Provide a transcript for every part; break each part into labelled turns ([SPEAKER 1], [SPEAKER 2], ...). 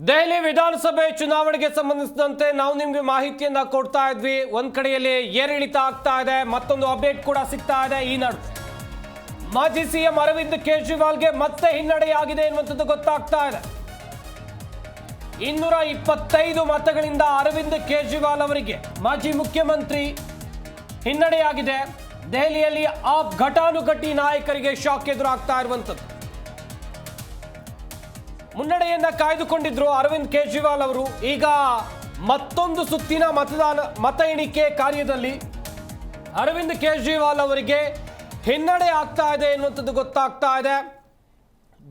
[SPEAKER 1] ದೆಹಲಿ ವಿಧಾನಸಭೆ ಚುನಾವಣೆಗೆ ಸಂಬಂಧಿಸಿದಂತೆ ನಾವು ನಿಮಗೆ ಮಾಹಿತಿಯನ್ನ ಕೊಡ್ತಾ ಇದ್ವಿ. ಒಂದ್ ಕಡೆಯಲ್ಲಿ ಏರಿಳಿತ ಆಗ್ತಾ ಇದೆ, ಮತ್ತೊಂದು ಅಪ್ಡೇಟ್ ಕೂಡ ಸಿಗ್ತಾ ಇದೆ. ಈ ನಡುವೆ ಮಾಜಿ ಸಿಎಂ ಅರವಿಂದ್ ಕೇಜ್ರಿವಾಲ್ಗೆ ಮತ್ತೆ ಹಿನ್ನಡೆಯಾಗಿದೆ ಎನ್ನುವಂಥದ್ದು ಗೊತ್ತಾಗ್ತಾ ಇದೆ. 225 ಮತಗಳಿಂದ ಅರವಿಂದ್ ಕೇಜ್ರಿವಾಲ್ ಅವರಿಗೆ ಮಾಜಿ ಮುಖ್ಯಮಂತ್ರಿ ಹಿನ್ನಡೆಯಾಗಿದೆ. ದೆಹಲಿಯಲ್ಲಿ ಆಪ್ ಘಟಾನುಘಟಿ ನಾಯಕರಿಗೆ ಶಾಕ್ ಎದುರಾಗ್ತಾ ಇರುವಂಥದ್ದು. ಮುನ್ನಡೆಯನ್ನ ಕಾಯ್ದುಕೊಂಡಿದ್ರು ಅರವಿಂದ್ ಕೇಜ್ರಿವಾಲ್ ಅವರು. ಈಗ ಮತ್ತೊಂದು ಸುತ್ತಿನ ಮತ ಎಣಿಕೆ ಕಾರ್ಯದಲ್ಲಿ ಅರವಿಂದ್ ಕೇಜ್ರಿವಾಲ್ ಅವರಿಗೆ ಹಿನ್ನಡೆ ಆಗ್ತಾ ಇದೆ ಎನ್ನುವಂಥದ್ದು ಗೊತ್ತಾಗ್ತಾ ಇದೆ.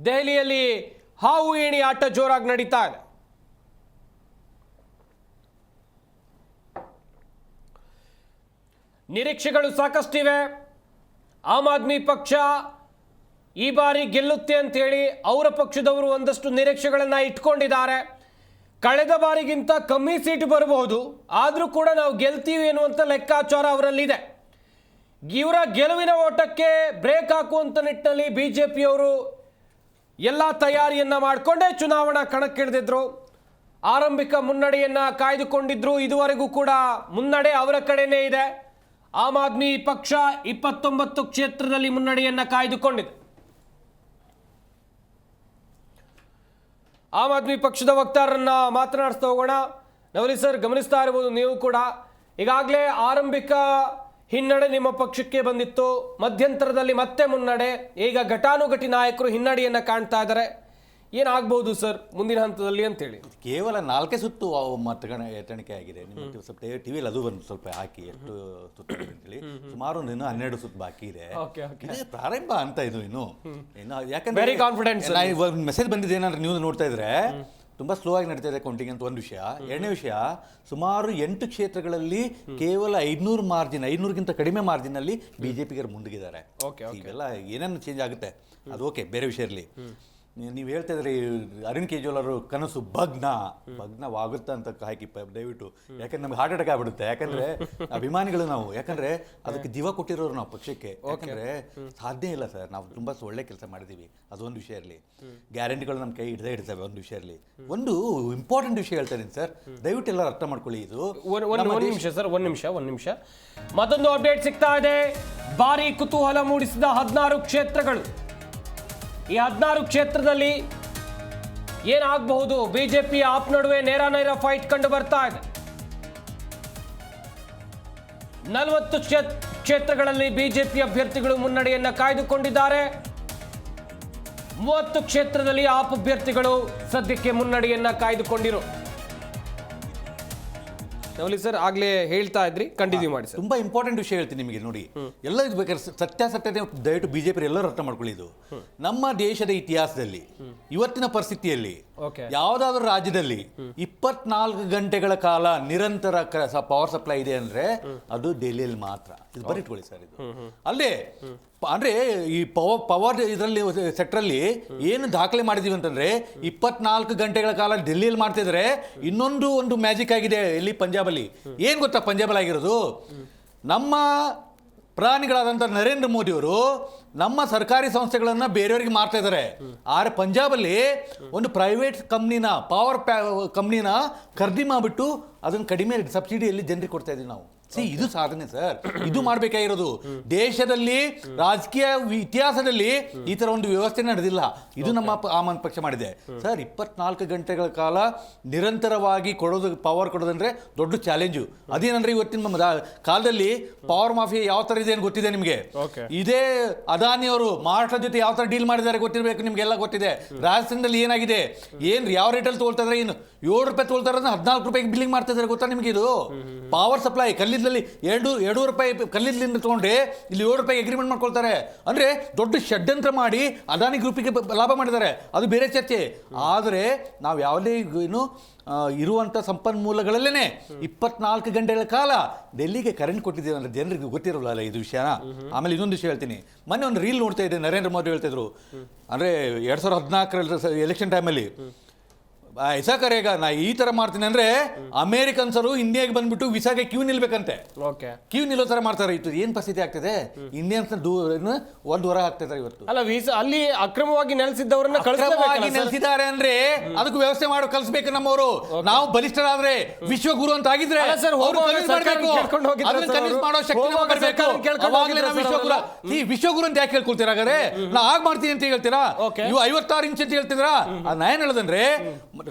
[SPEAKER 1] ದೆಹಲಿಯಲ್ಲಿ ಹಾವು ಏಣಿ ಆಟ ಜೋರಾಗಿ ನಡೀತಾ ಇದೆ. ನಿರೀಕ್ಷೆಗಳು ಸಾಕಷ್ಟಿವೆ. ಆಮ್ ಆದ್ಮಿ ಪಕ್ಷ ಈ ಬಾರಿ ಗೆಲ್ಲುತ್ತೆ ಅಂತೇಳಿ ಅವರ ಪಕ್ಷದವರು ಒಂದಷ್ಟು ನಿರೀಕ್ಷೆಗಳನ್ನು ಇಟ್ಕೊಂಡಿದ್ದಾರೆ. ಕಳೆದ ಬಾರಿಗಿಂತ ಕಮ್ಮಿ ಸೀಟು ಬರಬಹುದು, ಆದರೂ ಕೂಡ ನಾವು ಗೆಲ್ತೀವಿ ಎನ್ನುವಂಥ ಲೆಕ್ಕಾಚಾರ ಅವರಲ್ಲಿದೆ. ಇವರ ಗೆಲುವಿನ ಓಟಕ್ಕೆ ಬ್ರೇಕ್ ಹಾಕುವಂಥ ನಿಟ್ಟಿನಲ್ಲಿ ಬಿಜೆಪಿಯವರು ಎಲ್ಲ ತಯಾರಿಯನ್ನ ಮಾಡಿಕೊಂಡೇ ಚುನಾವಣಾ ಕಣಕ್ಕಿಳಿದಿದ್ರು. ಆರಂಭಿಕ ಮುನ್ನಡೆಯನ್ನ ಕಾಯ್ದುಕೊಂಡಿದ್ರು. ಇದುವರೆಗೂ ಕೂಡ ಮುನ್ನಡೆ ಅವರ ಕಡೆನೇ ಇದೆ. ಆಮ್ ಆದ್ಮಿ ಪಕ್ಷ 29 ಕ್ಷೇತ್ರದಲ್ಲಿ ಮುನ್ನಡೆಯನ್ನ ಕಾಯ್ದುಕೊಂಡಿದೆ. ಆಮ್ ಆದ್ಮಿ ಪಕ್ಷದ ವಕ್ತಾರರನ್ನ ಮಾತನಾಡಿಸ್ತಾ ಹೋಗೋಣ. ನವಲಿ ಸರ್, ಗಮನಿಸ್ತಾ ಇರಬಹುದು ನೀವು ಕೂಡ, ಈಗಾಗಲೇ ಆರಂಭಿಕ ಹಿನ್ನಡೆ ನಿಮ್ಮ ಪಕ್ಷಕ್ಕೆ ಬಂದಿತ್ತು, ಮಧ್ಯಂತರದಲ್ಲಿ ಮತ್ತೆ ಮುನ್ನಡೆ, ಈಗ ಘಟಾನುಘಟಿ ನಾಯಕರು ಹಿನ್ನಡೆಯನ್ನ ಕಾಣ್ತಾ ಇದ್ದಾರೆ. ಏನಾಗಬಹುದು ಸರ್ ಮುಂದಿನ ಹಂತದಲ್ಲಿ ಅಂತೇಳಿ?
[SPEAKER 2] ಕೇವಲ 4 ಸುತ್ತು ಮತಗಣ ಎತ್ತಣಿಕೆ ಆಗಿದೆ. ನಿಮ್ಮ ಸ್ವಲ್ಪ ಟಿವಿಯಲ್ಲಿ ಅದು ಒಂದು ಸ್ವಲ್ಪ ಹಾಕಿ ಎಷ್ಟು ಸುತ್ತು ಅಂತೇಳಿ ಸುಮಾರು ಇನ್ನು 12 ಸುತ್ತು ಬಾಕಿ ಇದೆ. ಇದೇ ಪ್ರಾರಂಭ ಅಂತ ಇದು ಇನ್ನು ಯಾಕಂದ್ರೆ
[SPEAKER 1] ವೆರಿ ಕಾನ್ಫಿಡೆನ್ಸ್.
[SPEAKER 2] ಮೆಸೇಜ್ ಬಂದಿದೆ ಏನಾದ್ರು ನ್ಯೂಸ್ ನೋಡ್ತಾ ಇದ್ರೆ ತುಂಬಾ ಸ್ಲೋ ಆಗಿ ನಡೀತಾ ಇದೆ ಕೌಂಟಿಂಗ್ ಅಂತ ಒಂದು ವಿಷಯ. ಎರಡನೇ ವಿಷಯ, ಸುಮಾರು 8 ಕ್ಷೇತ್ರಗಳಲ್ಲಿ ಕೇವಲ 500 ಮಾರ್ಜಿನ್, 500ಗಿಂತ ಕಡಿಮೆ ಮಾರ್ಜಿನ್ ಅಲ್ಲಿ ಬಿಜೆಪಿಗರು ಮುಂದಿದ್ದಾರೆ. ಇವೆಲ್ಲ ಏನೇನು ಚೇಂಜ್ ಆಗುತ್ತೆ ಅದು ಓಕೆ, ಬೇರೆ ವಿಷಯ ಇರಲಿ. ನೀವು ಹೇಳ್ತಾ ಇದ್ರಿ ಅರವಿಂದ್ ಕೇಜ್ರಿವಾಲ್ ಅವರು ಕನಸು ಭಗ್ನವಾಗುತ್ತಾ ಅಂತ ಹಾಕಿ ದಯವಿಟ್ಟು, ಯಾಕಂದ್ರೆ ನಮ್ಗೆ ಹಾರ್ಟ್ ಅಟ್ಯಾಕ್ ಆಗ್ಬಿಡುತ್ತೆ. ಯಾಕಂದ್ರೆ ಅಭಿಮಾನಿಗಳು ನಾವು, ಯಾಕಂದ್ರೆ ಅದಕ್ಕೆ ಜೀವ ಕೊಟ್ಟಿರೋರು ನಾವು ಪಕ್ಷಕ್ಕೆ. ಯಾಕಂದ್ರೆ ಸಾಧ್ಯ ಇಲ್ಲ ಸರ್, ನಾವು ತುಂಬಾ ಒಳ್ಳೆ ಕೆಲಸ ಮಾಡಿದೀವಿ, ಅದೊಂದು ವಿಷಯ ಇರಲಿ. ಗ್ಯಾರಂಟಿಗಳು ನಮ್ಮ ಕೈ ಹಿಡ್ತವೆ ಒಂದು ವಿಷಯ ಇರಲಿ. ಒಂದು ಇಂಪಾರ್ಟೆಂಟ್ ವಿಷಯ ಹೇಳ್ತಾ ಇದ್ದೀನಿ ಸರ್, ದಯವಿಟ್ಟು ಎಲ್ಲರೂ ಅರ್ಥ ಮಾಡ್ಕೊಳ್ಳಿ. ಇದು
[SPEAKER 1] ಒಂದು ನಿಮಿಷ ಮತ್ತೊಂದು ಅಪ್ಡೇಟ್ ಸಿಗ್ತಾ ಇದೆ. ಭಾರಿ ಕುತೂಹಲ ಮೂಡಿಸಿದ 16 ಕ್ಷೇತ್ರಗಳು. ಈ 16 ಕ್ಷೇತ್ರದಲ್ಲಿ ಏನಾಗಬಹುದು? ಬಿಜೆಪಿ ಆಪ್ ನಡುವೆ ನೇರ ಫೈಟ್ ಕಂಡು ಬರ್ತಾ ಇದೆ. 40 ಕ್ಷೇತ್ರಗಳಲ್ಲಿ ಬಿಜೆಪಿ ಅಭ್ಯರ್ಥಿಗಳು ಮುನ್ನಡೆಯನ್ನ ಕಾಯ್ದುಕೊಂಡಿದ್ದಾರೆ. 30 ಕ್ಷೇತ್ರದಲ್ಲಿ ಆಪ್ ಅಭ್ಯರ್ಥಿಗಳು ಸದ್ಯಕ್ಕೆ ಮುನ್ನಡೆಯನ್ನ ಕಾಯ್ದುಕೊಂಡಿರು. ನವಲಿ ಸರ್, ಆಗ್ಲೇ ಹೇಳ್ತಾ ಇದ್ರಿ, ಕಂಟಿನ್ಯೂ ಮಾಡಿ ಸರ್.
[SPEAKER 2] ತುಂಬಾ ಇಂಪಾರ್ಟೆಂಟ್ ವಿಷಯ ಹೇಳ್ತೀನಿ ನಿಮಗೆ. ನೋಡಿ, ಎಲ್ಲ ಇದು ಬೇಕಾದ್ರೆ ಸತ್ಯಾಸತ್ಯತೆ ದಯವಿಟ್ಟು ಬಿಜೆಪಿ ಎಲ್ಲರೂ ಅರ್ಥ ಮಾಡ್ಕೊಳ್ಳಿ. ಇದು ನಮ್ಮ ದೇಶದ ಇತಿಹಾಸದಲ್ಲಿ ಇವತ್ತಿನ ಪರಿಸ್ಥಿತಿಯಲ್ಲಿ ಯಾವುದಾದ್ರೂ ರಾಜ್ಯದಲ್ಲಿ 24 ಗಂಟೆಗಳ ಕಾಲ ನಿರಂತರ ಪವರ್ ಸಪ್ಲೈ ಇದೆ ಅಂದ್ರೆ ಅದು ಡೆಲ್ಲಿಯಲ್ಲಿ ಮಾತ್ರ. ಇದು ಬರಿಟ್ಕೊಳ್ಳಿ ಸರ್. ಇದು ಅಲ್ಲೇ ಅಂದ್ರೆ ಈ ಪವರ್ ಇದರಲ್ಲಿ ಸೆಕ್ಟ್ರಲ್ಲಿ ಏನು ದಾಖಲೆ ಮಾಡಿದೀವಿ ಅಂತಂದ್ರೆ 24 ಗಂಟೆಗಳ ಕಾಲ ಡೆಲ್ಲಿಯಲ್ಲಿ ಮಾಡ್ತಿದ್ರೆ ಒಂದು ಮ್ಯಾಜಿಕ್ ಆಗಿದೆ ಇಲ್ಲಿ ಪಂಜಾಬಲ್ಲಿ. ಏನ್ ಗೊತ್ತಾ ಪಂಜಾಬಲ್ಲಿ ಆಗಿರೋದು? ನಮ್ಮ ಪ್ರಾಣಿಗಳಾದಂಥ ನರೇಂದ್ರ ಮೋದಿ ಅವರು ನಮ್ಮ ಸರ್ಕಾರಿ ಸಂಸ್ಥೆಗಳನ್ನ ಬೇರೆಯವರಿಗೆ ಮಾರ್ತಾ ಇದ್ದಾರೆ. ಆದ್ರೆ ಪಂಜಾಬಲ್ಲಿ ಒಂದು ಪ್ರೈವೇಟ್ ಕಂಪ್ನಿನ, ಪವರ್ ಕಂಪ್ನಿನ ಖರೀದಿ ಮಾಡಿಬಿಟ್ಟು ಅದನ್ನ ಕಡಿಮೆ ಸಬ್ಸಿಡಿಯಲ್ಲಿ ಜನರಿಗೆ ಕೊಡ್ತಾ ಇದೀವಿ ನಾವು. ಇದು ಸಾಧನೆ ಸರ್, ಇದು ಮಾಡ್ಬೇಕಾಗಿರೋದು. ದೇಶದಲ್ಲಿ ರಾಜಕೀಯ ಇತಿಹಾಸದಲ್ಲಿ ಈ ತರ ಒಂದು ವ್ಯವಸ್ಥೆ ನಡೆದಿಲ್ಲ. ಇದು ನಮ್ಮ ಆಮ್ ಪಕ್ಷ ಮಾಡಿದೆ ಸರ್. 24 ಗಂಟೆಗಳ ಕಾಲ ನಿರಂತರವಾಗಿ ಪವರ್ ಕೊಡೋದಂದ್ರೆ ದೊಡ್ಡ ಚಾಲೆಂಜು. ಅದೇನಂದ್ರೆ ಇವತ್ತಿನ ನಮ್ಮ ಕಾಲದಲ್ಲಿ ಪವರ್ ಮಾಫಿಯಾ ಯಾವ ತರ ಇದೆ ಅಂತ ಗೊತ್ತಿದೆ ನಿಮಗೆ. ಇದೇ ಅದಾನಿ ಅವರು ಮಹಾರಾಷ್ಟ್ರ ಜೊತೆ ಯಾವ ತರ ಡೀಲ್ ಮಾಡಿದ್ದಾರೆ ಗೊತ್ತಿರಬೇಕು ನಿಮ್ಗೆಲ್ಲ ಗೊತ್ತಿದೆ. ರಾಜಸ್ಥಾನದಲ್ಲಿ ಏನಾಗಿದೆ, ಯಾವ ರೇಟಲ್ಲಿ ತಗೊಳ್ತಾ ಇದ್ರೆ, ಏನು 7 ರೂಪಾಯಿ ತಗೊಳ್ತಾ ಇರೋದನ್ನ 14 ರೂಪಾಯಿಗೆ ಬಿಲ್ಲಿಂಗ್ ಮಾಡ್ತಾ ಇದ್ದಾರೆ ಗೊತ್ತಾ ನಿಮ್ಗೆ? ಇದು ಪವರ್ ಸಪ್ಲೈ ಕಲ್ಲಿದ್ದಲ್ಲಿ 2 ರೂಪಾಯಿ ಕಲ್ಲಿದ್ದಿಂದ ತಗೊಂಡ್ರೆ ಇಲ್ಲಿ 7 ರೂಪಾಯಿ ಅಗ್ರಿಮೆಂಟ್ ಮಾಡ್ಕೊಳ್ತಾರೆ. ಅಂದ್ರೆ ದೊಡ್ಡ ಷಡ್ಯಂತ್ರ ಮಾಡಿ ಅದಾನಿ ಗ್ರೂಪಿಗೆ ಲಾಭ ಮಾಡಿದ್ದಾರೆ, ಅದು ಬೇರೆ ಚರ್ಚೆ. ಆದರೆ ನಾವು ಯಾವುದೇ ಏನು ಇರುವಂಥ ಸಂಪನ್ಮೂಲಗಳಲ್ಲೇನೆ 24 ಗಂಟೆಗಳ ಕಾಲ ಡೆಲ್ಲಿಗೆ ಕರೆಂಟ್ ಕೊಟ್ಟಿದ್ದೀವಿ ಅಂದ್ರೆ ಜನರಿಗೆ ಗೊತ್ತಿರೋಲ್ಲ ಇದು ವಿಷಯನ. ಆಮೇಲೆ ಇನ್ನೊಂದು ವಿಷಯ ಹೇಳ್ತೀನಿ. ಮೊನ್ನೆ ಒಂದು ರೀಲ್ ನೋಡ್ತಾ ಇದ್ದೆ, ನರೇಂದ್ರ ಮೋದಿ ಹೇಳ್ತಿದ್ರು ಅಂದ್ರೆ 2014 ಎಲೆಕ್ಷನ್ ಟೈಮಲ್ಲಿ ಐಸಾ ಕರೆಗ ನಾ ಈ ತರ ಮಾಡ್ತೀನಿ ಅಂದ್ರೆ ಅಮೇರಿಕನ್ಸರು ಇಂಡಿಯಾಗೆ ಬಂದ್ಬಿಟ್ಟು ವಿಸಾಗೆ ಕ್ಯೂ ನಿಲ್ಬೇಕಂತೆ. ಕ್ಯೂ ನಿಲ್ಲೋ ತರ ಮಾಡ್ತಾರೆ. ಇತ್ತು ಏನ್ ಪರಿಸ್ಥಿತಿ ಆಗ್ತದೆ, ಇಂಡಿಯನ್ಸ್ ಒಂದು ಹೊರ ಹಾಕ್ತಿದ್ದಾರೆ ಇವತ್ತು.
[SPEAKER 1] ಅಲ್ಲ ವೀಸಾ ಅಲ್ಲಿ ಅಕ್ರಮವಾಗಿ ನೆಲೆಸಿದ್ದವರನ್ನ
[SPEAKER 2] ನೆಲೆಸಿದ್ದಾರೆ ಅಂದ್ರೆ ಅದಕ್ಕೆ ವ್ಯವಸ್ಥೆ ಮಾಡಿ ಕಳಿಸ್ಬೇಕು ನಮ್ಮವರು. ನಾವು ಬಲಿಷ್ಠರಾದ್ರೆ ವಿಶ್ವಗುರು ಅಂತ ಆಗಿದ್ರೆ ಮಾಡೋ ಶಕ್ತಿ ವಿಶ್ವಗುರು. ಈ ವಿಶ್ವಗುರು ಅಂತ ಯಾಕೆ ಹೇಳ್ಕೊಳ್ತೀರಾ? ಹಾಗಾದ್ರೆ ನಾ ಆಗ ಮಾಡ್ತೀನಿ ಅಂತ ಹೇಳ್ತೀರಾ? ಇವು 56 ಇಂಚ್ ಅಂತ ಹೇಳ್ತಿದ್ರಾ? ನಾ ಏನ್ ಹೇಳದಂದ್ರೆ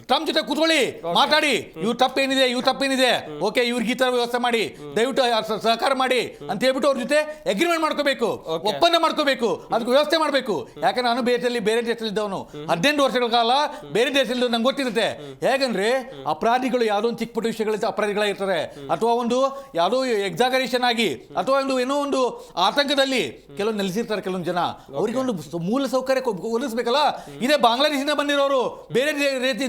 [SPEAKER 2] ಟ್ರಂಪ್ ಜೊತೆ ಕೂತ್ಕೊಳ್ಳಿ, ಮಾತಾಡಿ, ಇವ್ರ ತಪ್ಪೇನಿದೆ, ಓಕೆ ಇವ್ರಿಗೆ ಈ ತರ ವ್ಯವಸ್ಥೆ ಮಾಡಿ, ದಯವಿಟ್ಟು ಸಹಕಾರ ಮಾಡಿ ಅಂತ ಹೇಳ್ಬಿಟ್ಟು ಅವ್ರ ಜೊತೆ ಅಗ್ರಿಮೆಂಟ್ ಮಾಡ್ಕೋಬೇಕು, ಒಪ್ಪಂದ ಮಾಡ್ಕೋಬೇಕು, ಅದಕ್ಕೆ ವ್ಯವಸ್ಥೆ ಮಾಡಬೇಕು. ಯಾಕಂದ್ರೆ ನಾನು ಬೇರೆ ದೇಶದಲ್ಲಿ ಇದ್ದವನು 18 ವರ್ಷಗಳ ಕಾಲ ಬೇರೆ ದೇಶದಲ್ಲಿ ನಂಗೆ ಗೊತ್ತಿರುತ್ತೆ. ಹೇಗಂದ್ರೆ ಅಪರಾಧಿಗಳು ಯಾವುದೋ ಒಂದು ಚಿಕ್ಕ ಪುಟ್ಟ ವಿಷಯಗಳಲ್ಲಿ ಅಪರಾಧಿಗಳಾಗಿರ್ತಾರೆ, ಅಥವಾ ಒಂದು ಯಾವುದೋ ಎಕ್ಸಾಗರೇಷನ್ ಆಗಿ, ಅಥವಾ ಒಂದು ಏನೋ ಒಂದು ಆತಂಕದಲ್ಲಿ ಕೆಲವು ನೆಲೆಸಿರ್ತಾರೆ ಕೆಲವೊಂದು ಜನ. ಅವರಿಗೆ ಒಂದು ಮೂಲ ಸೌಕರ್ಯ ಒದಗಿಸ್ಬೇಕಲ್ಲ. ಇದೇ ಬಾಂಗ್ಲಾದೇಶದಿಂದ ಬಂದಿರೋರು, ಬೇರೆ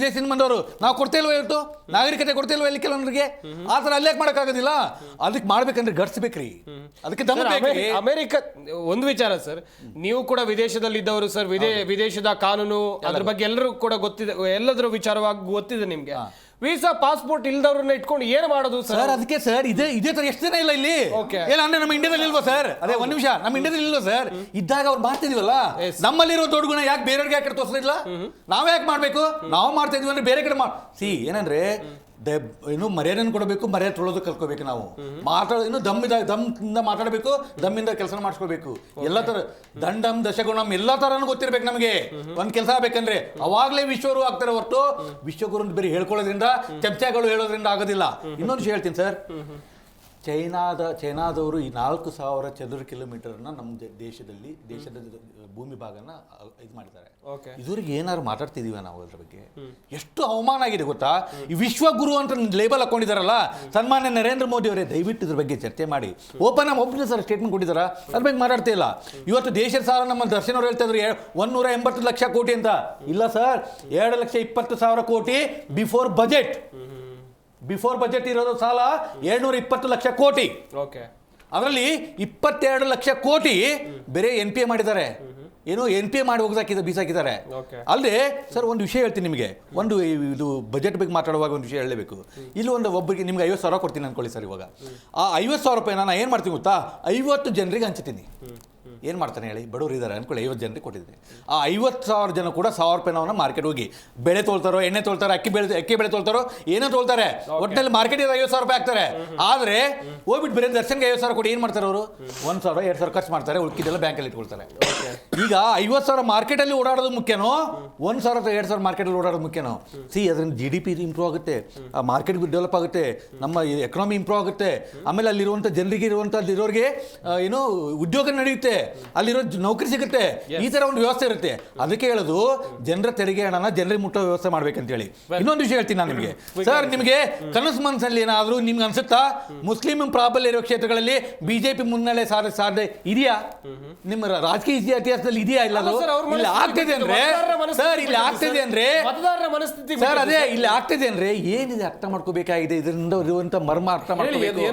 [SPEAKER 2] ದೇಶದಿಂದ ಬಂದವರು, ನಾವು ಕೊಡ್ತಾ ಇಲ್ವ ಇವತ್ತು ನಾಗರಿಕತೆ ಕೊಡ್ತಾ ಇಲ್ವ ಇಲ್ಲಿ ಕೆಲವೊಂದರಿಗೆ? ಆ ಥರ ಅಲ್ಲೇ ಮಾಡೋಕ್ಕಾಗೋದಿಲ್ಲ. ಅದಕ್ಕೆ ಮಾಡ್ಬೇಕಂದ್ರೆ ಗಡ್ಸ್ಬೇಕ್ರಿ, ಅದಕ್ಕೆ
[SPEAKER 1] ಅಮೆರಿಕ ಒಂದು ವಿಚಾರ ಸರ್, ನೀವು ಕೂಡ ವಿದೇಶದಲ್ಲಿ ಇದ್ದವರು ಸರ್, ವಿದೇಶದ ಕಾನೂನು ಅದ್ರ ಬಗ್ಗೆ ಎಲ್ಲರೂ ಕೂಡ ಗೊತ್ತಿದೆ, ಎಲ್ಲದರ ವಿಚಾರವಾಗಿ ಗೊತ್ತಿದೆ ನಿಮ್ಗೆ. ವೀಸಾ ಪಾಸ್ಪೋರ್ಟ್ ಇಲ್ದವ್ರನ್ನ ಇಟ್ಕೊಂಡು ಏನು ಮಾಡೋದು
[SPEAKER 2] ಸರ್? ಅದಕ್ಕೆ ಸರ್ ಇದೇ ತರ ಎಷ್ಟು ಜನ ಇಲ್ಲ ಇಲ್ಲಿ? ಇಲ್ಲ ಅಂದ್ರೆ ನಮ್ಮ ಇಂಡಿಯಾದಲ್ಲಿ ಇಲ್ವಾ ಸರ್? ಅದೇ ಒಂದ್ ನಿಮಿಷ, ನಮ್ಮ ಇಂಡಿಯಾದಲ್ಲಿ ಇಲ್ವಾ ಸರ್? ಇದ್ದಾಗ ಅವ್ರು ಮಾಡ್ತಿದೀವಲ್ಲ, ನಮ್ಮಲ್ಲಿರೋ ದೊಡ್ಡ ಗುಣ ಯಾಕೆ ಬೇರೆಯವ್ರಿಗೆ ಯಾಕೆ ತೋರಿಸಲಿಲ್ಲ? ನಾವೇ ಯಾಕೆ ಮಾಡ್ಬೇಕು? ನಾವು ಮಾಡ್ತಾ ಇದೀವಿ ಅಂದ್ರೆ ಬೇರೆ ಕಡೆ ಏನಂದ್ರೆ ಇನ್ನು ಮರ್ಯಾದೆಯನ್ನು ಕೊಡಬೇಕು, ಮರ್ಯಾದೆ ತೊಳೋದು ಕಲ್ಕೋಬೇಕು. ನಾವು ಇನ್ನು ದಮ್ಮಿಂದ ಮಾತಾಡಬೇಕು, ದಮ್ಮಿಂದ ಕೆಲಸ ಮಾಡಿಸ್ಕೋಬೇಕು. ಎಲ್ಲ ತರ ದಂಡಂ ದಶಗುಣಂ ಎಲ್ಲ ತರನು ಗೊತ್ತಿರ್ಬೇಕು ನಮಗೆ. ಒಂದ್ ಕೆಲಸ ಆಗ್ಬೇಕಂದ್ರೆ ಅವಾಗ್ಲೇ ವಿಶ್ವಗುರು ಆಗ್ತಾರೆ ಹೊರತು ವಿಶ್ವಗುರು ಅಂತ ಬೇರೆ ಹೇಳ್ಕೊಳ್ಳೋದ್ರಿಂದ, ಚಮಚಗಳು ಹೇಳೋದ್ರಿಂದ ಆಗೋದಿಲ್ಲ. ಇನ್ನೊಂದು ವಿಷಯ ಹೇಳ್ತೀನಿ ಸರ್, ಚೈನಾದವರು ಈ 4000 ಚದುರ ಕಿಲೋಮೀಟರ್ನ ನಮ್ಮ ದೇಶದ ಭೂಮಿ ಭಾಗನ ಇದು ಮಾಡಿದ್ದಾರೆ. ಇದುವರೆಗೆ ಏನಾದ್ರು ಮಾತಾಡ್ತಿದೀವಿ ನಾವು ಅದ್ರ ಬಗ್ಗೆ? ಎಷ್ಟು ಅವಮಾನ ಆಗಿದೆ ಗೊತ್ತಾ? ಈ ವಿಶ್ವಗುರು ಅಂತ ಲೇಬಲ್ ಹಾಕೊಂಡಿದಾರಲ್ಲ, ಸನ್ಮಾನ್ಯ ನರೇಂದ್ರ ಮೋದಿ ಅವರೇ, ದಯವಿಟ್ಟು ಇದ್ರ ಬಗ್ಗೆ ಚರ್ಚೆ ಮಾಡಿ. ಒಬ್ಬನೇ ಸರ್ ಸ್ಟೇಟ್ಮೆಂಟ್ ಕೊಟ್ಟಿದ್ದಾರ, ಅದ್ರ ಬಗ್ಗೆ ಮಾತಾಡ್ತಾ ಇಲ್ಲ. ಇವತ್ತು ದೇಶದ ಸಾಲ ನಮ್ಮ ದರ್ಶನ್ ಅವರು ಹೇಳ್ತಾ ಇದ್ರು 180 ಲಕ್ಷ ಕೋಟಿ ಅಂತ. ಇಲ್ಲ ಸರ್, 2,20,000 ಕೋಟಿ ಬಿಫೋರ್ ಬಜೆಟ್ ಇರೋದು ಸಾಲ 720 ಲಕ್ಷ ಕೋಟಿ. ಅದರಲ್ಲಿ 22 ಲಕ್ಷ ಕೋಟಿ ಬೇರೆ NPA ಮಾಡಿದ್ದಾರೆ. ಏನು NPA ಮಾಡಿ ಬೀಸಾಕಿದ್ದಾರೆ. ಅಲ್ಲದೆ ಸರ್ ಒಂದು ವಿಷಯ ಹೇಳ್ತೀನಿ ನಿಮಗೆ, ಇದು ಬಜೆಟ್ ಬಗ್ಗೆ ಮಾತಾಡುವಾಗ ಒಂದು ವಿಷಯ ಹೇಳಲೇಬೇಕು. ಇಲ್ಲಿ ಒಬ್ಬರಿಗೆ ನಿಮ್ಗೆ 50,000 ಕೊಡ್ತೀನಿ ಅನ್ಕೊಳ್ಳಿ ಸರ್. ಇವಾಗ ಆ 50,000 ರೂಪಾಯಿನ ನಾನು ಏನು ಮಾಡ್ತೀನಿ ಗೊತ್ತಾ? 50 ಜನರಿಗೆ ಹಂಚ್ತೀನಿ. ಏನು ಮಾಡ್ತಾನೆ ಹೇಳಿ? ಬಡವರು ಇದ್ದಾರೆ ಅನ್ಕೊಳ್ಳಿ, 50 ಜನರಿಗೆ ಕೊಟ್ಟಿದ್ದೆ. ಆ 50,000 ಜನ ಕೂಡ 1,000 ರೂಪಾಯಿನ ಮಾರ್ಕೆಟ್ ಹೋಗಿ ಬೆಳೆ ತೊಳ್ತಾರೋ, ಎಣ್ಣೆ ತೊಳ್ತಾರೋ, ಅಕ್ಕಿ ಬೆಳೆ ತೊಳ್ತಾರೋ, ಏನೋ ತೊಳ್ತಾರೆ, ಒಟ್ಟಿನಲ್ಲಿ ಮಾರ್ಕೆಟ್ 50,000 ರೂಪಾಯಿ ಆಗ್ತಾರೆ. ಆದರೆ ಹೋಗ್ಬಿಟ್ಟು ಬೇರೆ ದರ್ಶನ್ಗೆ 50,000 ಕೊಡಿ ಏನು ಮಾಡ್ತಾರೆ ಅವರು? 1,000 2,000 ಖರ್ಚು ಮಾಡ್ತಾರೆ, ಉಳ್ಕಿದ್ದೆಲ್ಲ ಬ್ಯಾಂಕಲ್ಲಿ ಇಟ್ಕೊಳ್ತಾರೆ. ಈಗ 50,000 ಮಾರ್ಕೆಟಲ್ಲಿ ಓಡಾಡೋದು ಮುಖ್ಯನೋ, 1,000 ಅಥವಾ 2,000 ಮಾರ್ಕೆಟಲ್ಲಿ ಓಡಾಡೋದು ಮುಖ್ಯನೋ? ಅದರಿಂದ GDP ಇಂಪ್ರೂವ್ ಆಗುತ್ತೆ, ಆ ಮಾರ್ಕೆಟ್ ಡೆವಲಪ್ ಆಗುತ್ತೆ, ನಮ್ಮ ಎಕನಾಮಿ ಇಂಪ್ರೂವ್ ಆಗುತ್ತೆ. ಆಮೇಲೆ ಅಲ್ಲಿರುವಂಥ ಜನರಿಗೆ ಇರೋರಿಗೆ ಏನೋ ಉದ್ಯೋಗ ನಡೆಯುತ್ತೆ, ಅಲ್ಲಿರೋ ನೌಕರಿ ಸಿಗುತ್ತೆ, ಈ ತರ ಒಂದು ವ್ಯವಸ್ಥೆ ಇರುತ್ತೆ. ಅದಕ್ಕೆ ಹೇಳೋದು ಜನರ ತೆರಿಗೆ ಹಣನ ಜನರಿಗೆ ಮುಟ್ಟೋ ವ್ಯವಸ್ಥೆ ಮಾಡ್ಬೇಕಂತ ಹೇಳಿ. ಇನ್ನೊಂದು ವಿಷಯ ಹೇಳ್ತೀನಿ ನಾನು ನಿಮಗೆ ಸರ್, ನಿಮಗೆ ಕನಸು ಮನಸ್ಸಲ್ಲಿ ಏನಾದರೂ ನಿಮ್ಗೆ ಅನ್ಸುತ್ತಾ ಮುಸ್ಲಿಂ ಪ್ರಾಬಲ್ಯ ಇರೋ ಕ್ಷೇತ್ರಗಳಲ್ಲಿ ಬಿಜೆಪಿ ಮುನ್ನಡೆ ಸಾಧನೆ ಇದೆಯಾ? ನಿಮ್ಮ ರಾಜಕೀಯ ಇತಿಹಾಸದಲ್ಲಿ ಇದೆಯಾ? ಇಲ್ಲ ಇಲ್ಲಿ ಆಗ್ತಿದೆ ಅಂದ್ರೆ ಸರ್, ಇಲ್ಲಿ ಆಗ್ತಿದೆ ಅಂದ್ರೆ ಸರ್, ಅದೇ ಇಲ್ಲಿ ಆಗ್ತಿದೆ ಅಂದ್ರೆ ಏನಿದೆ ಅರ್ಥ ಮಾಡ್ಕೋಬೇಕಾಗಿದೆ. ಇದರಿಂದ ಇರುವಂತ ಮರ್ಮ ಅರ್ಥ ಮಾಡ್ಕೋಬೇಕು.